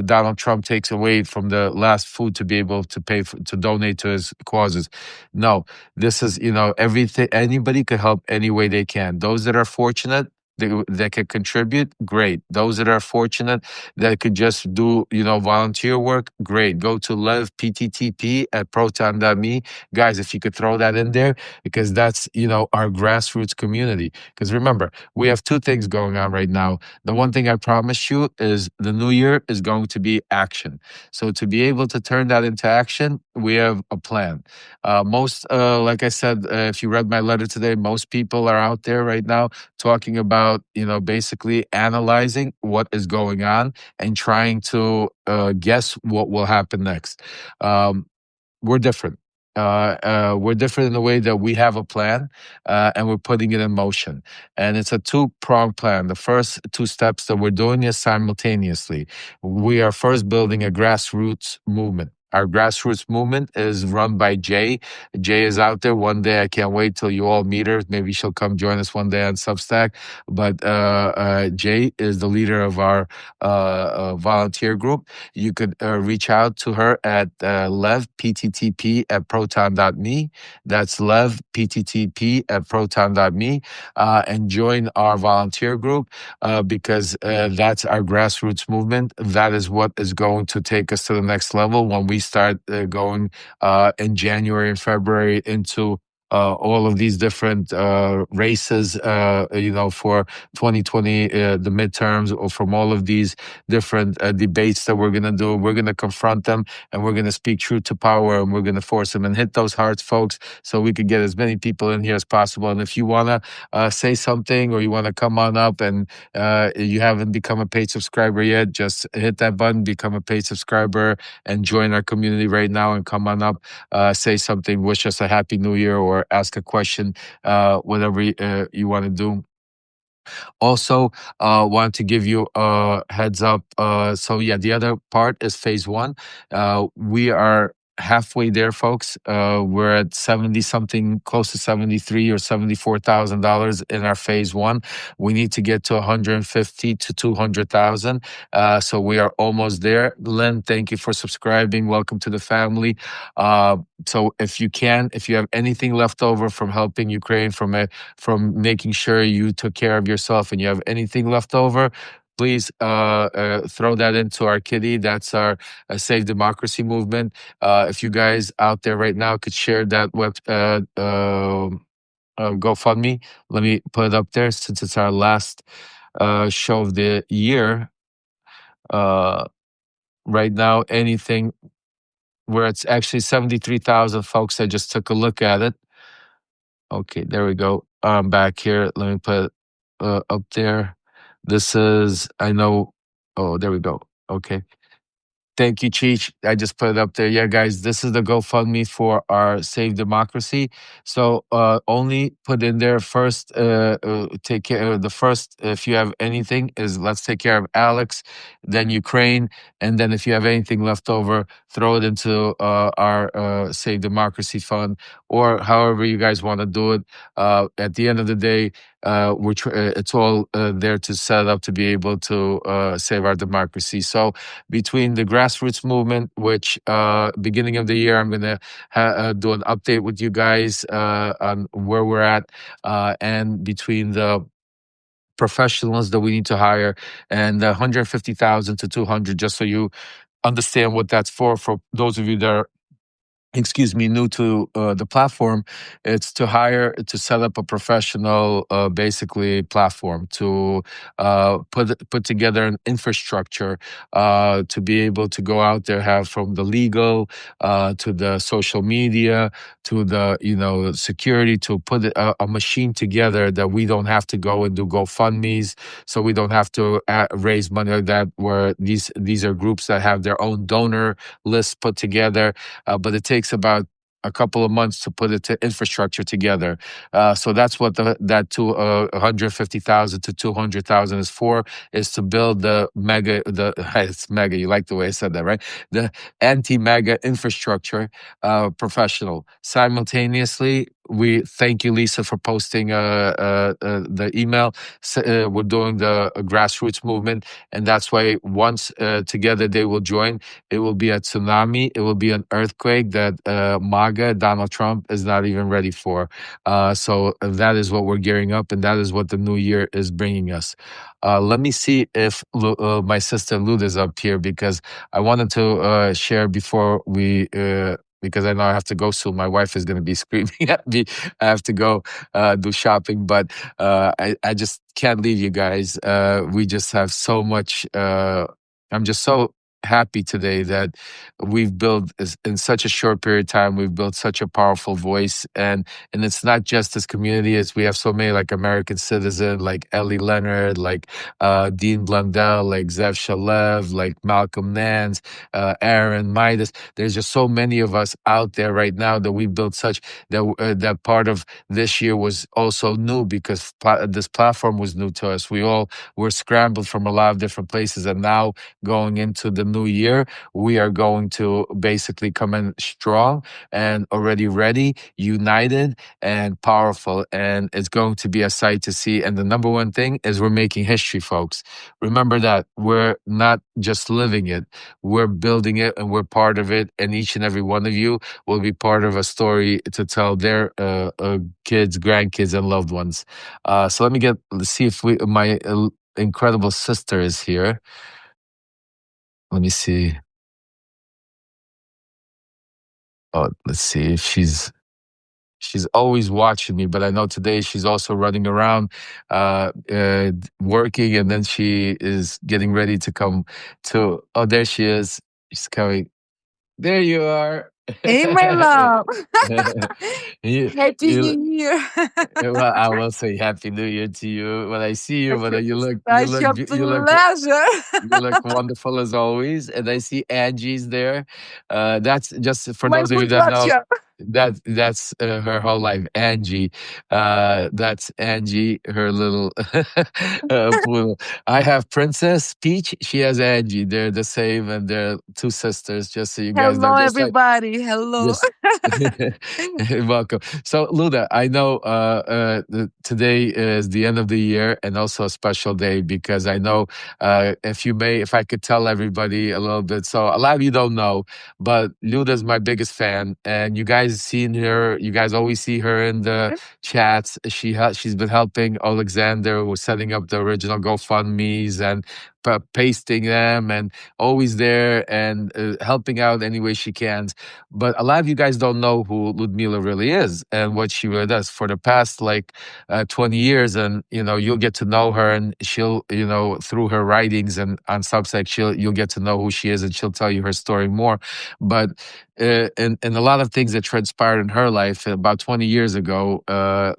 A: Donald Trump takes away from the last food to be able to pay to donate to his causes. No, this is everything. Anybody could help any way they can. Those that are fortunate. That can contribute, great. Those that are fortunate that could just do, volunteer work, great. Go to Lev PTTP at proton.me. Guys, if you could throw that in there, because that's, our grassroots community. Because remember, we have two things going on right now. The one thing I promise you is the new year is going to be action. So to be able to turn that into action, we have a plan. Like I said, if you read my letter today, most people are out there right now talking about, basically analyzing what is going on and trying to guess what will happen next. We're different. We're different in the way that we have a plan and we're putting it in motion. And it's a two-pronged plan. The first two steps that we're doing is simultaneously. We are first building a grassroots movement. Our grassroots movement is run by Jay. Jay is out there. One day, I can't wait till you all meet her. Maybe she'll come join us one day on Substack. But Jay is the leader of our volunteer group. You could reach out to her at Lev PTTP at proton.me. That's Lev PTTP at proton.me, and join our volunteer group because that's our grassroots movement. That is what is going to take us to the next level when we start going in January and February into all of these different races, for 2020, the midterms, or from all of these different debates that we're going to do. We're going to confront them and we're going to speak truth to power and we're going to force them and hit those hearts, folks, so we could get as many people in here as possible. And if you want to say something or you want to come on up and you haven't become a paid subscriber yet, just hit that button, become a paid subscriber, and join our community right now and come on up, say something, wish us a happy new year, or ask a question, whatever you want to do. Also, want to give you a heads up. The other part is phase one. We are halfway there, folks. We're at 70 something, close to 73 or $74,000 in our phase one. We need to get to 150 to 200,000. So we are almost there. Len, thank you for subscribing. Welcome to the family. So if you have anything left over from helping Ukraine, from making sure you took care of yourself, and you have anything left over, please throw that into our kitty. That's our Save Democracy movement. If you guys out there right now could share that GoFundMe, let me put it up there since it's our last show of the year. Right now, anything where it's actually 73,000, folks. I just took a look at it. Okay, there we go. I'm back here. Let me put it up there. This is, I know, oh, there we go. Okay. Thank you, Cheech. I just put it up there. Yeah, guys, this is the GoFundMe for our Save Democracy. So only put in there first, take care of the first, if you have anything, is let's take care of Alex, then Ukraine, and then if you have anything left over, throw it into our Save Democracy fund, or however you guys want to do it. At the end of the day, it's all there to set up to be able to save our democracy. So between the grassroots movement, which beginning of the year, I'm going to do an update with you guys on where we're at, and between the professionals that we need to hire, and 150,000 to 200, just so you understand what that's for those of you that are new to the platform, it's to set up a professional, basically platform to put together an infrastructure to be able to go out there, have from the legal to the social media to the security, to put a machine together that we don't have to go and do GoFundMe's, so we don't have to raise money like that. Where these are groups that have their own donor list put together. But it takes about a couple of months to put infrastructure together. So that's what that 150,000 to 200,000 is for, is to build the mega, it's mega, you like the way I said that, right? The anti-mega infrastructure professional. Simultaneously, we thank you, Lisa, for posting the email. We're doing the grassroots movement, and that's why once together they will join. It will be a tsunami. It will be an earthquake that MAGA, Donald Trump, is not even ready for. So that is what we're gearing up, and that is what the new year is bringing us. Let me see if my sister Lud is up here, because I wanted to share before we... because I know I have to go soon. My wife is going to be screaming at me. I have to go do shopping, but I just can't leave you guys. We just have so much... I'm just so happy today that we've built in such a short period of time. We've built such a powerful voice, and it's not just this community. It's we have so many like American Citizen, like Ellie Leonard, like Dean Blundell, like Zev Shalev, like Malcolm Nance, Aaron Midas. There's just so many of us out there right now that we built such that part of this year was also new, because this platform was new to us. We all were scrambled from a lot of different places, and now going into the new year, we are going to basically come in strong and already ready, united and powerful, and it's going to be a sight to see. And the number one thing is we're making history, folks. Remember that we're not just living it, we're building it, and we're part of it, and each and every one of you will be part of a story to tell their kids, grandkids, and loved ones. So let's see if my incredible sister is here. Let me see. Oh, let's see if she's always watching me, but I know today she's also running around, working, and then she is getting ready to come to. Oh, there she is. She's coming. There you are.
F: Hey, my love.
A: you,
F: Happy
A: you,
F: New Year.
A: well, I will say Happy New Year to you when I see you. But you look,
F: Such a pleasure.
A: you look wonderful as always. And I see Angie's there. That's just for
F: My
A: those of you
F: good
A: that know.
F: watcher.
A: That's her whole life, Angie. That's Angie, her little poodle. I have Princess Peach. She has Angie. They're the same, and they're two sisters. Just so you guys know.
F: Hello,
A: Just like
F: everybody. Hello.
A: just welcome. So, Luda, I know today is the end of the year, and also a special day, because I know if I could tell everybody a little bit. So a lot of you don't know, but Luda's my biggest fan, and you guys seen her. You guys always see her in the chats. She's been helping Alexander with setting up the original GoFundMe's and pasting them, and always there, and helping out any way she can. But a lot of you guys don't know who Ludmila really is and what she really does for the past 20 years. And you'll get to know her, and she'll through her writings and on Substack, you'll get to know who she is, and she'll tell you her story more. But and a lot of things that transpired in her life about 20 years ago,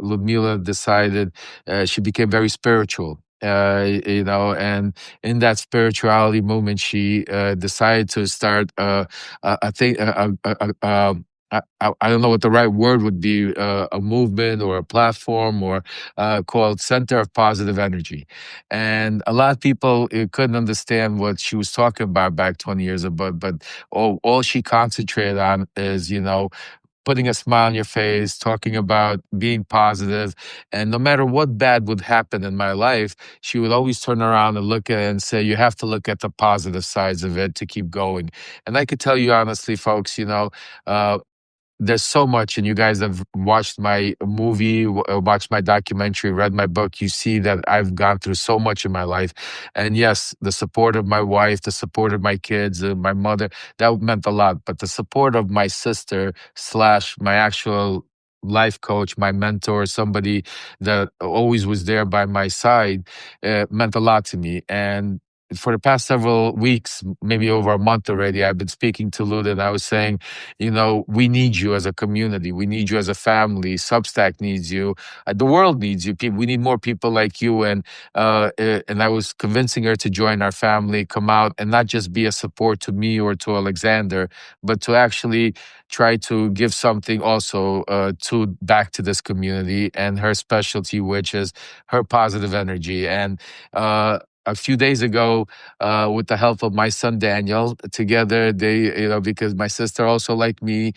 A: Ludmila decided she became very spiritual. And in that spirituality movement, she decided to start a thing. I don't know what the right word would be, a movement or a platform, or called Center of Positive Energy. And a lot of people couldn't understand what she was talking about back 20 years ago, but all she concentrated on is, putting a smile on your face, talking about being positive. And no matter what bad would happen in my life, she would always turn around and look at it and say, you have to look at the positive sides of it to keep going. And I could tell you honestly, folks, there's so much, and you guys have watched my movie, watched my documentary, read my book. You see that I've gone through so much in my life. And yes, the support of my wife, the support of my kids, my mother, that meant a lot. But the support of my sister slash my actual life coach, my mentor, somebody that always was there by my side, meant a lot to me. And for the past several weeks, maybe over a month already, I've been speaking to Luda, and I was saying, we need you as a community. We need you as a family. Substack needs you. The world needs you. We need more people like you. And I was convincing her to join our family, come out, and not just be a support to me or to Alexander, but to actually try to give something also back to this community and her specialty, which is her positive energy. And a few days ago, with the help of my son Daniel, together they, because my sister also like me,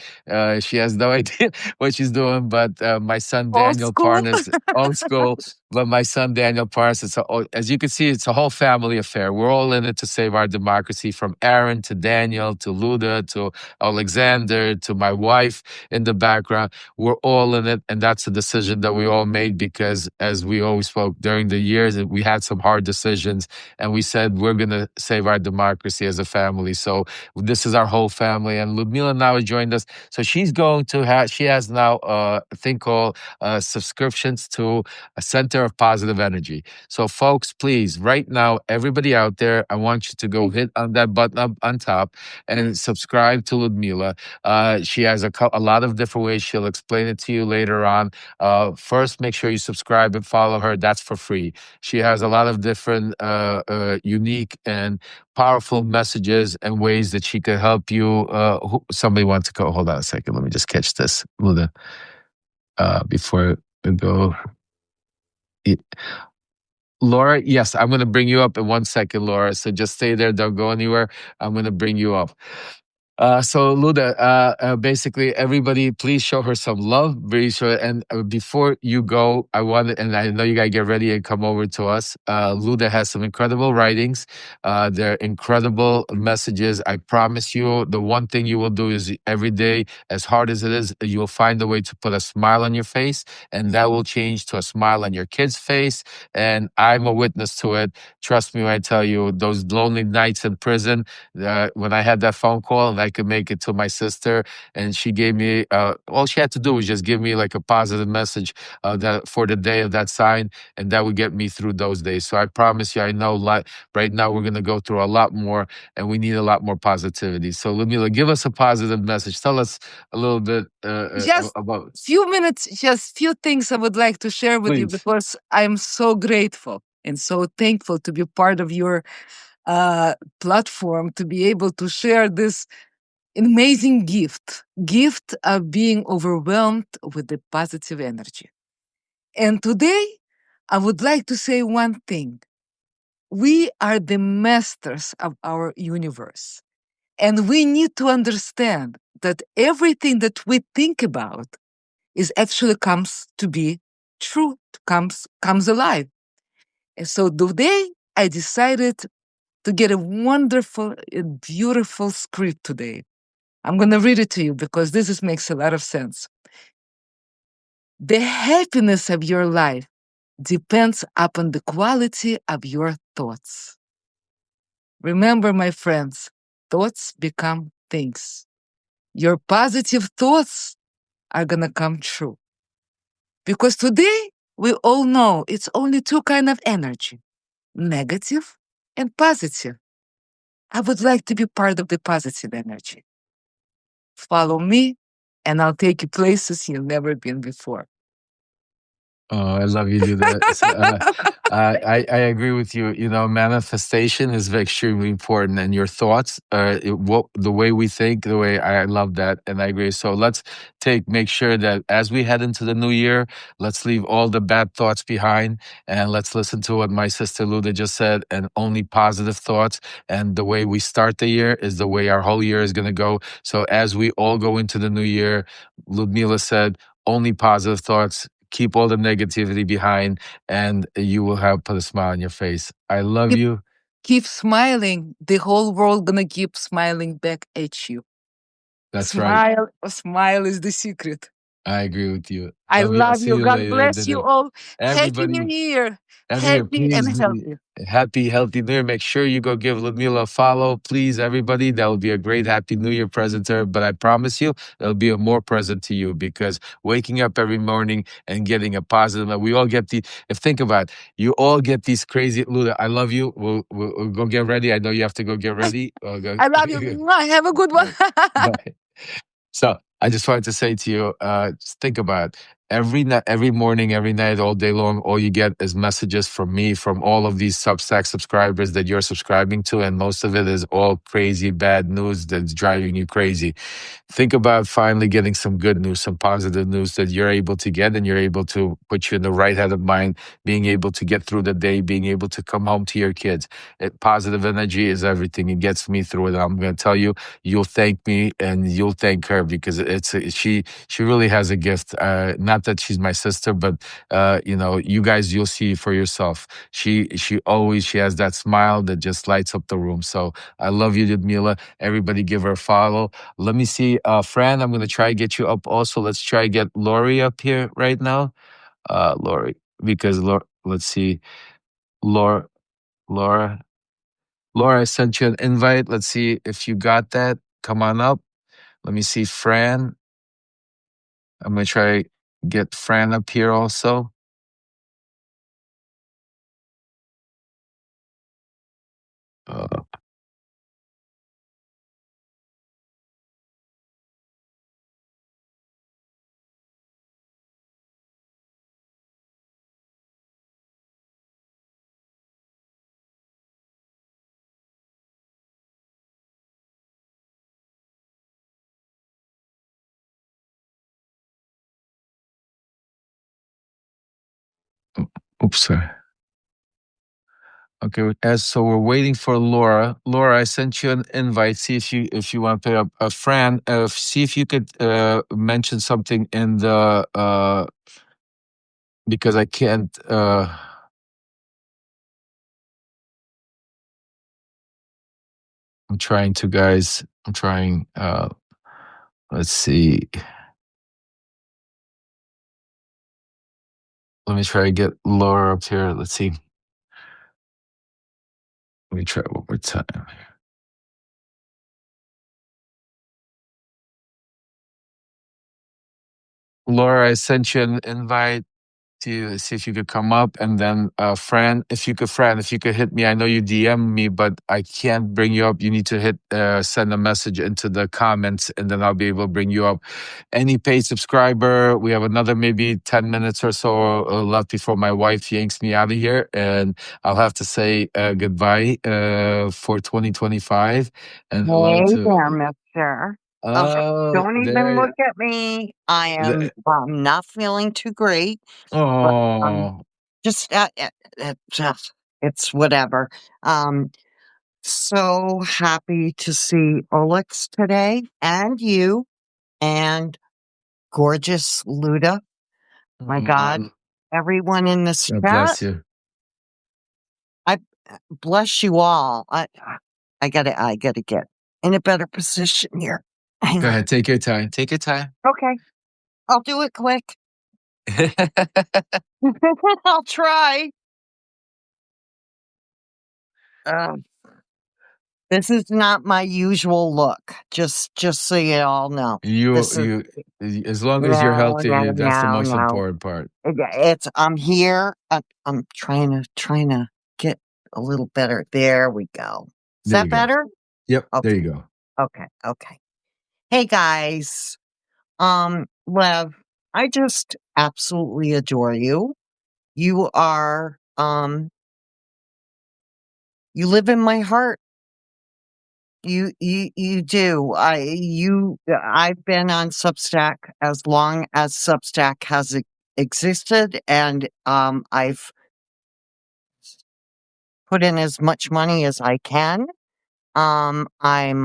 A: she has no idea what she's doing, but my son
F: Old
A: Daniel
F: school.
A: Parnas, old school, but my son Daniel Parnas, as you can see, it's a whole family affair. We're all in it to save our democracy, from Aaron to Daniel to Luda to Alexander to my wife in the background. We're all in it, and that's a decision that we all made because, as we always spoke during the years, we had some hard decisions, and we said we're going to save our democracy as a family. So this is our whole family, and Ludmila now has joined us. So she's going to have, she has now a thing called subscriptions to a Center of Positive Energy. So folks, please, right now, everybody out there, I want you to go hit on that button up on top and subscribe to Ludmila. She has a lot of different ways. She'll explain it to you later on. First, make sure you subscribe and follow her. That's for free. She has a lot of different unique and powerful messages and ways that she can help you. Somebody wants to go. Hold on a second. Let me just catch this, Luda, before we go. Laura, yes, I'm going to bring you up in 1 second, Laura. So just stay there. Don't go anywhere. I'm going to bring you up. So Luda, basically, everybody, please show her some love. Very sure. And before you go, and I know you gotta get ready and come over to us. Luda has some incredible writings. They're incredible messages. I promise you, the one thing you will do is every day, as hard as it is, you will find a way to put a smile on your face, and that will change to a smile on your kid's face. And I'm a witness to it. Trust me when I tell you, those lonely nights in prison, when I had that phone call and I could make it to my sister, and she gave me, all she had to do was just give me like a positive message that for the day of that sign, and that would get me through those days. So I promise you, I know right now we're going to go through a lot more, and we need a lot more positivity. So Ludmila, give us a positive message. Tell us a little bit
F: Just
A: about.
F: few minutes, just few things I would like to share with you,
A: Please.
F: because I'm so grateful and so thankful to be part of your platform, to be able to share this amazing gift of being overwhelmed with the positive energy. And today, I would like to say one thing. We are the masters of our universe. And we need to understand that everything that we think about is actually comes to be true, comes alive. And so today, I decided to get a wonderful, beautiful script today. I'm going to read it to you because makes a lot of sense. The happiness of your life depends upon the quality of your thoughts. Remember, my friends, thoughts become things. Your positive thoughts are going to come true. Because today, we all know it's only two kinds of energy, negative and positive. I would like to be part of the positive energy. Follow me, and I'll take you places you've never been before.
A: Oh, I love you, Luda. So, I agree with you. Manifestation is extremely important, and your thoughts, the way we think, the way I love that, and I agree. So let's make sure that as we head into the new year, let's leave all the bad thoughts behind, and let's listen to what my sister Luda just said, and only positive thoughts. And the way we start the year is the way our whole year is going to go. So as we all go into the new year, Ludmila said, only positive thoughts. Keep all the negativity behind, and you will put a smile on your face. I love you.
F: Keep smiling. The whole world gonna keep smiling back at you.
A: That's right.
F: Smile is the secret.
A: I agree with you.
F: I
A: Love you. I'll
F: love
A: see
F: you.
A: you
F: God
A: later
F: bless you
A: today.
F: all. Happy New
A: Everybody,
F: Year.
A: everybody,
F: Happy and
A: please,
F: healthy.
A: happy, healthy New Year. Make sure you go give Ludmila a follow, please, everybody. That will be a great Happy New Year present to her. But I promise you, it'll be a more present to you because waking up every morning and getting a positive, we all get think about it, you all get these crazy, Luda, I love you. We'll go get ready. I know you have to go get ready.
F: I love you. Mwah. Have a good one.
A: Bye. So I just wanted to say to you, just think about it. Every night, every morning, every night, all day long, all you get is messages from me, from all of these Substack subscribers that you're subscribing to, and most of it is all crazy bad news that's driving you crazy. Think about finally getting some good news, some positive news that you're able to get, and you're able to put you in the right head of mind, being able to get through the day, being able to come home to your kids. Positive energy is everything. It gets me through it. I'm going to tell you, you'll thank me and you'll thank her because she really has a gift. Not that she's my sister, but you guys, you'll see for yourself. She has that smile that just lights up the room. So I love you, Ludmila. Everybody give her a follow. Let me see, Fran, I'm going to try to get you up also. Let's try to get Lori up here right now. Lori, because let's see, Laura, Laura, Laura, I sent you an invite. Let's see if you got that. Come on up. Let me see, Fran. I'm going to try to get Fran up here also. Uh, Oops, sorry. Okay, so we're waiting for Laura. Laura, I sent you an invite. See if you want to pay up. Fran, see if you could mention something in the because I can't. I'm trying to, guys. I'm trying. Let's see. Let me try to get Laura up here. Let's see. Let me try one more time. Laura, I sent you an invite to see if you could come up, and then Fran, if you could hit me. I know you DM me, but I can't bring you up. You need to hit send a message into the comments, and then I'll be able to bring you up. Any paid subscriber, we have another maybe 10 minutes or so left before my wife yanks me out of here, and I'll have to say goodbye for 2025. And hello
G: Hey
A: to
G: there, mister. Don't even
A: there.
G: look at me. I am not feeling too great, but
A: Oh,
G: just it's whatever. Um, so happy to see Olix today and you and gorgeous Luda. My God, everyone in this
A: God
G: chat.
A: bless you.
G: I bless you all. I gotta get in a better position here. Hang
A: Go
G: on.
A: ahead, take your time. Take your time.
G: Okay. I'll do it quick. I'll try. This is not my usual look. Just so you all know. This is
A: As long as you're
G: no,
A: healthy, that's the most
G: no.
A: important part.
G: I'm here. I'm trying to get a little better. There we go. Is
A: There
G: that
A: you go.
G: better?
A: Yep, there
G: Okay.
A: you go.
G: Okay. Hey guys. Lev, I just absolutely adore you. You are you live in my heart. You do. I've been on Substack as long as Substack has existed, and I've put in as much money as I can. I'm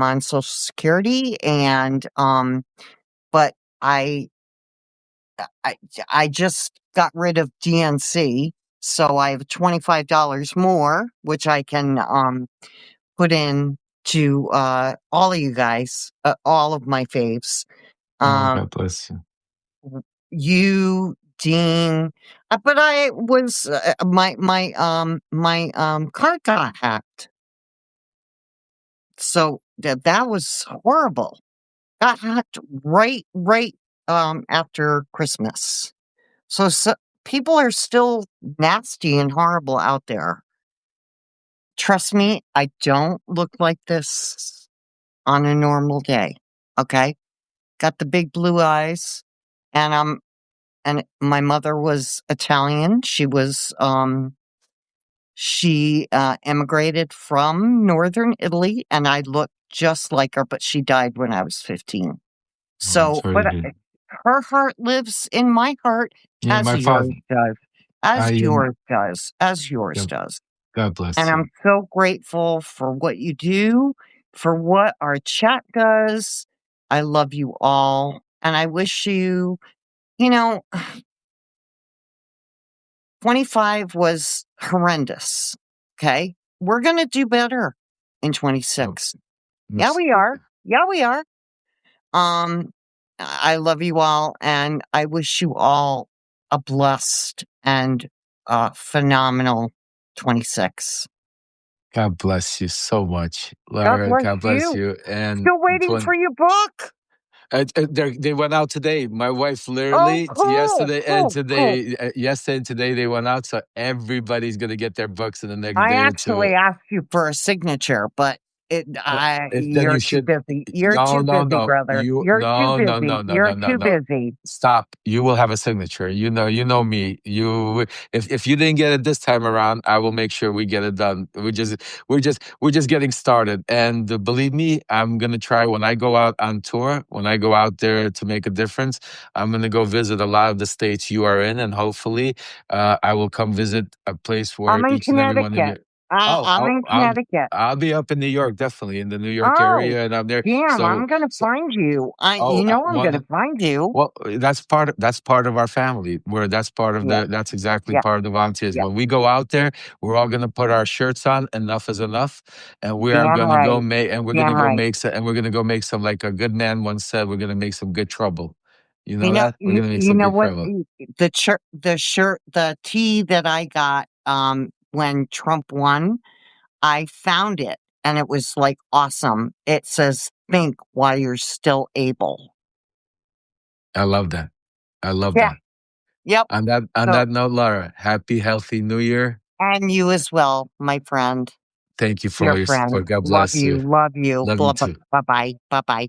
G: on Social Security, and but I I just got rid of DNC, so I have $25 more, which I can put in to all of you guys, all of my faves.
A: God bless you.
G: You, Dean, but I was my card got hacked, so that was horrible. Got hacked right after Christmas. So people are still nasty and horrible out there. Trust me, I don't look like this on a normal day. Okay, got the big blue eyes, and my mother was Italian. She emigrated from northern Italy, and I looked just like her, but she died when I was 15.
A: I'm
G: So,
A: sorry
G: but
A: to hear.
G: her heart lives in my heart,
A: Yeah,
G: as
A: my father.
G: yours does, as
A: I
G: yours does, as yours
A: God,
G: does.
A: God bless
G: And
A: you.
G: I'm so grateful for what you do, for what our chat does. I love you all, and I wish you, 25 was horrendous. Okay. We're going to do better in 26. Yeah, we are. Yeah, we are. I love you all, and I wish you all a blessed and phenomenal 26.
A: God bless you so much,
G: God
A: Lara.
G: bless
A: God bless
G: you.
A: you. And
G: Still waiting for your book.
A: they went out today. My wife
G: Oh,
A: literally
G: cool, cool.
A: yesterday and today they went out. So everybody's gonna get their books in the next
G: I
A: day or two.
G: actually asked you for a signature, but
A: Then
G: you're
A: you
G: too
A: should.
G: busy. You're
A: No,
G: too
A: no,
G: busy,
A: no.
G: brother. You're too busy. You're too
A: No.
G: busy.
A: Stop. You will have a signature. You know me. If you didn't get it this time around, I will make sure we get it done. We're just getting started. And believe me, I'm gonna try when I go out on tour, when I go out there to make a difference, I'm gonna go visit a lot of the states you are in, and hopefully, I will come visit a place where
G: I'm in
A: each and every one of you.
G: Connecticut. I'm in Connecticut.
A: I'll be up in New York, definitely in the New York
G: Oh,
A: area, and I'm there.
G: damn! I'm gonna find you.
A: Oh,
G: I'm gonna find you.
A: well, that's part of our family. Where that's part of
G: Yeah,
A: that's exactly
G: yeah,
A: part of the volunteers.
G: yeah.
A: When we go out there, we're all gonna put our shirts on. Enough is enough, and we are
G: Damn
A: gonna go
G: right.
A: make and we're gonna
G: Damn
A: go
G: right.
A: make some and we're gonna go make some like a good man once said. We're gonna make some good trouble. You
G: You
A: know
G: know,
A: that we're gonna make
G: you
A: some
G: know
A: good
G: what?
A: trouble.
G: The tee that I got when Trump won, I found it and it was like awesome. It says "Think while you're still able."
A: I love that. I love
G: Yeah.
A: that.
G: Yep.
A: On
G: So,
A: that note, Laura, happy, healthy New Year.
G: and you as well, my friend,
A: Thank you for
G: dear
A: all your
G: friend.
A: support. God
G: Love
A: bless
G: you.
A: you.
G: Love you.
A: Love you
G: Blah,
A: too.
G: bye bye. Bye bye.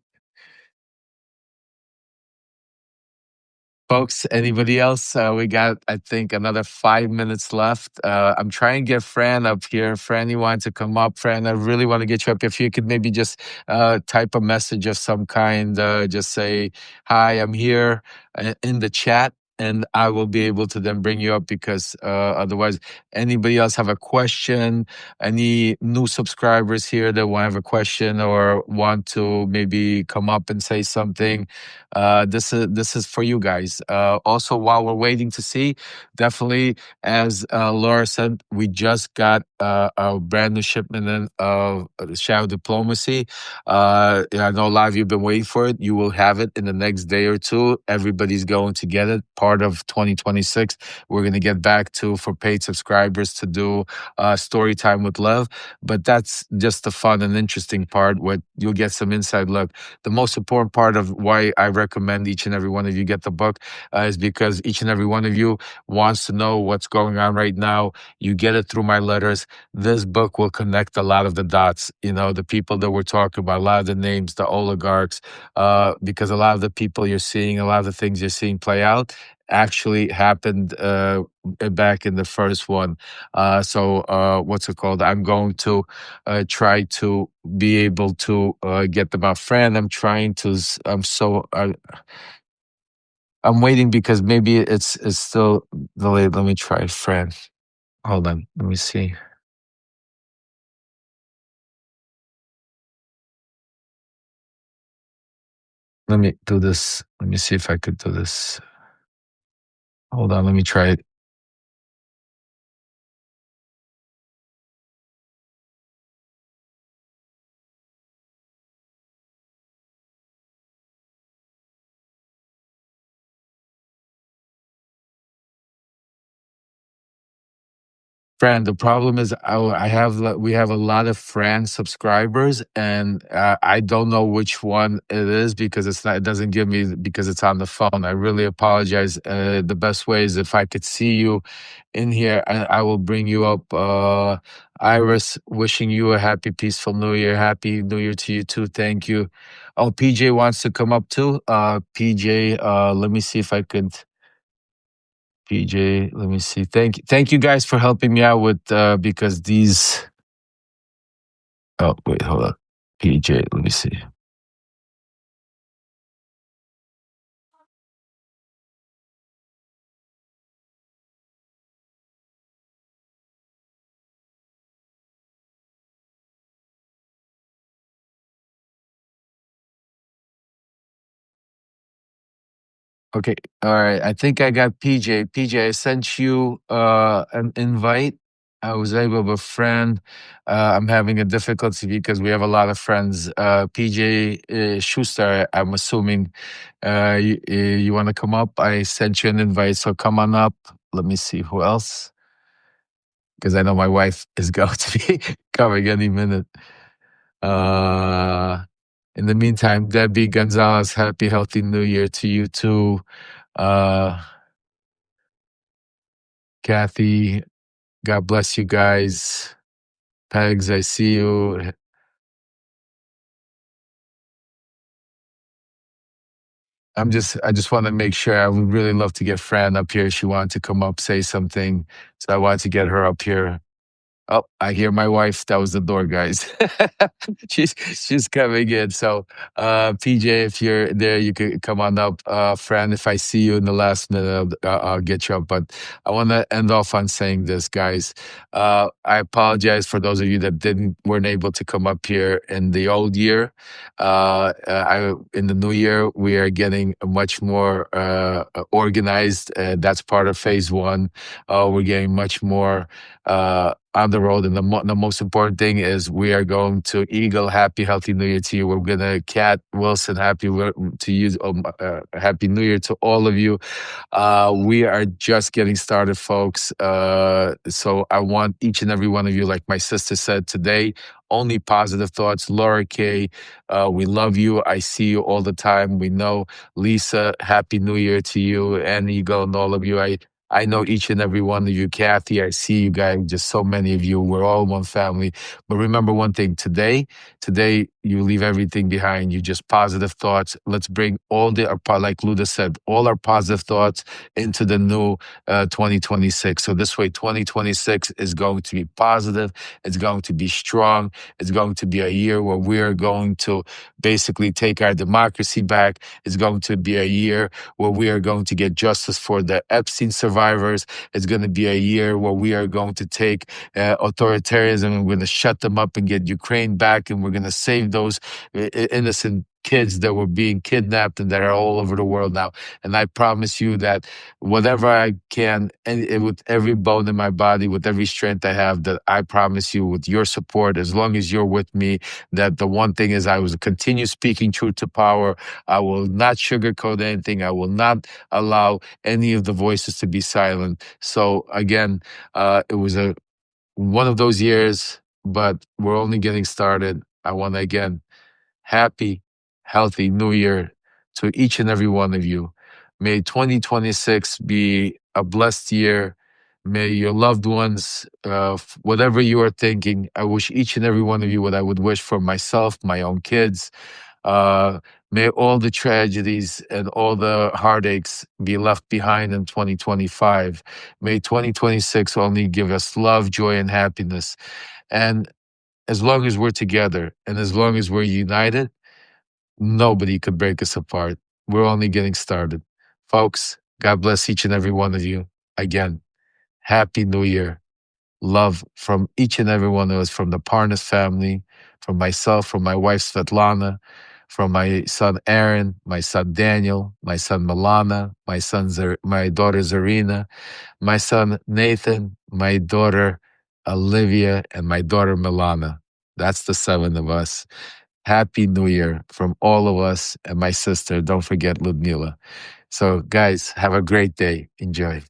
A: Folks, anybody else? We got, I think, another 5 minutes left. I'm trying to get Fran up here. Fran, you want to come up? Fran, I really want to get you up. If you could maybe just type a message of some kind, just say, hi, I'm here in the chat. And I will be able to then bring you up because otherwise, anybody else have a question? Any new subscribers here that want to have a question or want to maybe come up and say something? This is for you guys. Also, while we're waiting to see, definitely, as Laura said, we just got a brand new shipment in of Shadow Diplomacy. I know a lot of you have been waiting for it. You will have it in the next day or two. Everybody's going to get it. Part of 2026, we're going to get back to for paid subscribers to do story time with Lev. But that's just the fun and interesting part where you'll get some inside look. The most important part of why I recommend each and every one of you get the book is because each and every one of you wants to know what's going on right now. You get it through my letters. This book will connect a lot of the dots. You know, the people that we're talking about, a lot of the names, the oligarchs, because a lot of the people you're seeing, a lot of the things you're seeing play out actually happened back in the first one. What's it called? I'm going to try to be able to get them out. Fran, I'm trying to. I'm waiting because maybe it's still delayed. Let me try, Fran. Hold on. Let me see. Let me do this. Let me see if I could do this. Hold on. Let me try it. Fran, the problem is we have a lot of Fran subscribers, and I don't know which one it is because it doesn't give me because it's on the phone. I really apologize. The best way is if I could see you in here, I will bring you up. Iris, wishing you a happy, peaceful New Year. Happy New Year to you too. Thank you. Oh, PJ wants to come up too. PJ, let me see if I could. PJ, let me see. Thank you guys for helping me out with because these. Oh wait, hold on. PJ, let me see. Okay, all right. I think I got PJ. PJ, I sent you an invite. I was able to befriend. I'm having a difficulty because we have a lot of friends. PJ Schuster, I'm assuming you want to come up. I sent you an invite, so come on up. Let me see who else, because I know my wife is going to be coming any minute. In the meantime, Debbie Gonzalez, happy, healthy New Year to you too. Kathy, God bless you guys. Pegs, I see you. I just want to make sure. I would really love to get Fran up here. She wanted to come up, say something. So I wanted to get her up here. Oh, I hear my wife. That was the door, guys. she's coming in. So, PJ, if you're there, you could come on up. Fran, if I see you in the last minute, I'll get you up. But I want to end off on saying this, guys. I apologize for those of you that weren't able to come up here in the old year. In the new year, we are getting much more organized. That's part of phase one. We're getting much more on the road. And the most important thing is we are going to Eagle, happy, healthy New Year to you. We're going to Cat Wilson, happy to you. Happy New Year to all of you. We are just getting started, folks. So I want each and every one of you, like my sister said today, only positive thoughts. Laura K, we love you. I see you all the time. We know. Lisa, happy New Year to you, and Eagle, and all of you. I know each and every one of you. Kathy, I see you guys, just so many of you. We're all one family. But remember one thing, today, you leave everything behind. You just positive thoughts. Let's bring all like Luda said, all our positive thoughts into the new 2026. So this way, 2026 is going to be positive. It's going to be strong. It's going to be a year where we are going to basically take our democracy back. It's going to be a year where we are going to get justice for the Epstein survivors. It's going to be a year where we are going to take authoritarianism and we're going to shut them up and get Ukraine back, and we're going to save those innocent kids that were being kidnapped and that are all over the world now. And I promise you that whatever I can, and with every bone in my body, with every strength I have, that I promise you with your support, as long as you're with me, that the one thing is I will continue speaking truth to power. I will not sugarcoat anything. I will not allow any of the voices to be silent. So again, it was one of those years, but we're only getting started. I want to again, happy, healthy New Year to each and every one of you. May 2026 be a blessed year. May your loved ones, whatever you are thinking, I wish each and every one of you what I would wish for myself, my own kids. May all the tragedies and all the heartaches be left behind in 2025. May 2026 only give us love, joy, and happiness. And as long as we're together and as long as we're united, nobody could break us apart. We're only getting started. Folks, God bless each and every one of you. Again, Happy New Year. Love from each and every one of us, from the Parnas family, from myself, from my wife Svetlana, from my son Aaron, my son Daniel, my son Milana, my daughter Zarina, my son Nathan, my daughter Olivia, and my daughter Milana. That's the 7 of us. Happy New Year from all of us, and my sister, don't forget Ludmila. So guys, have a great day. Enjoy.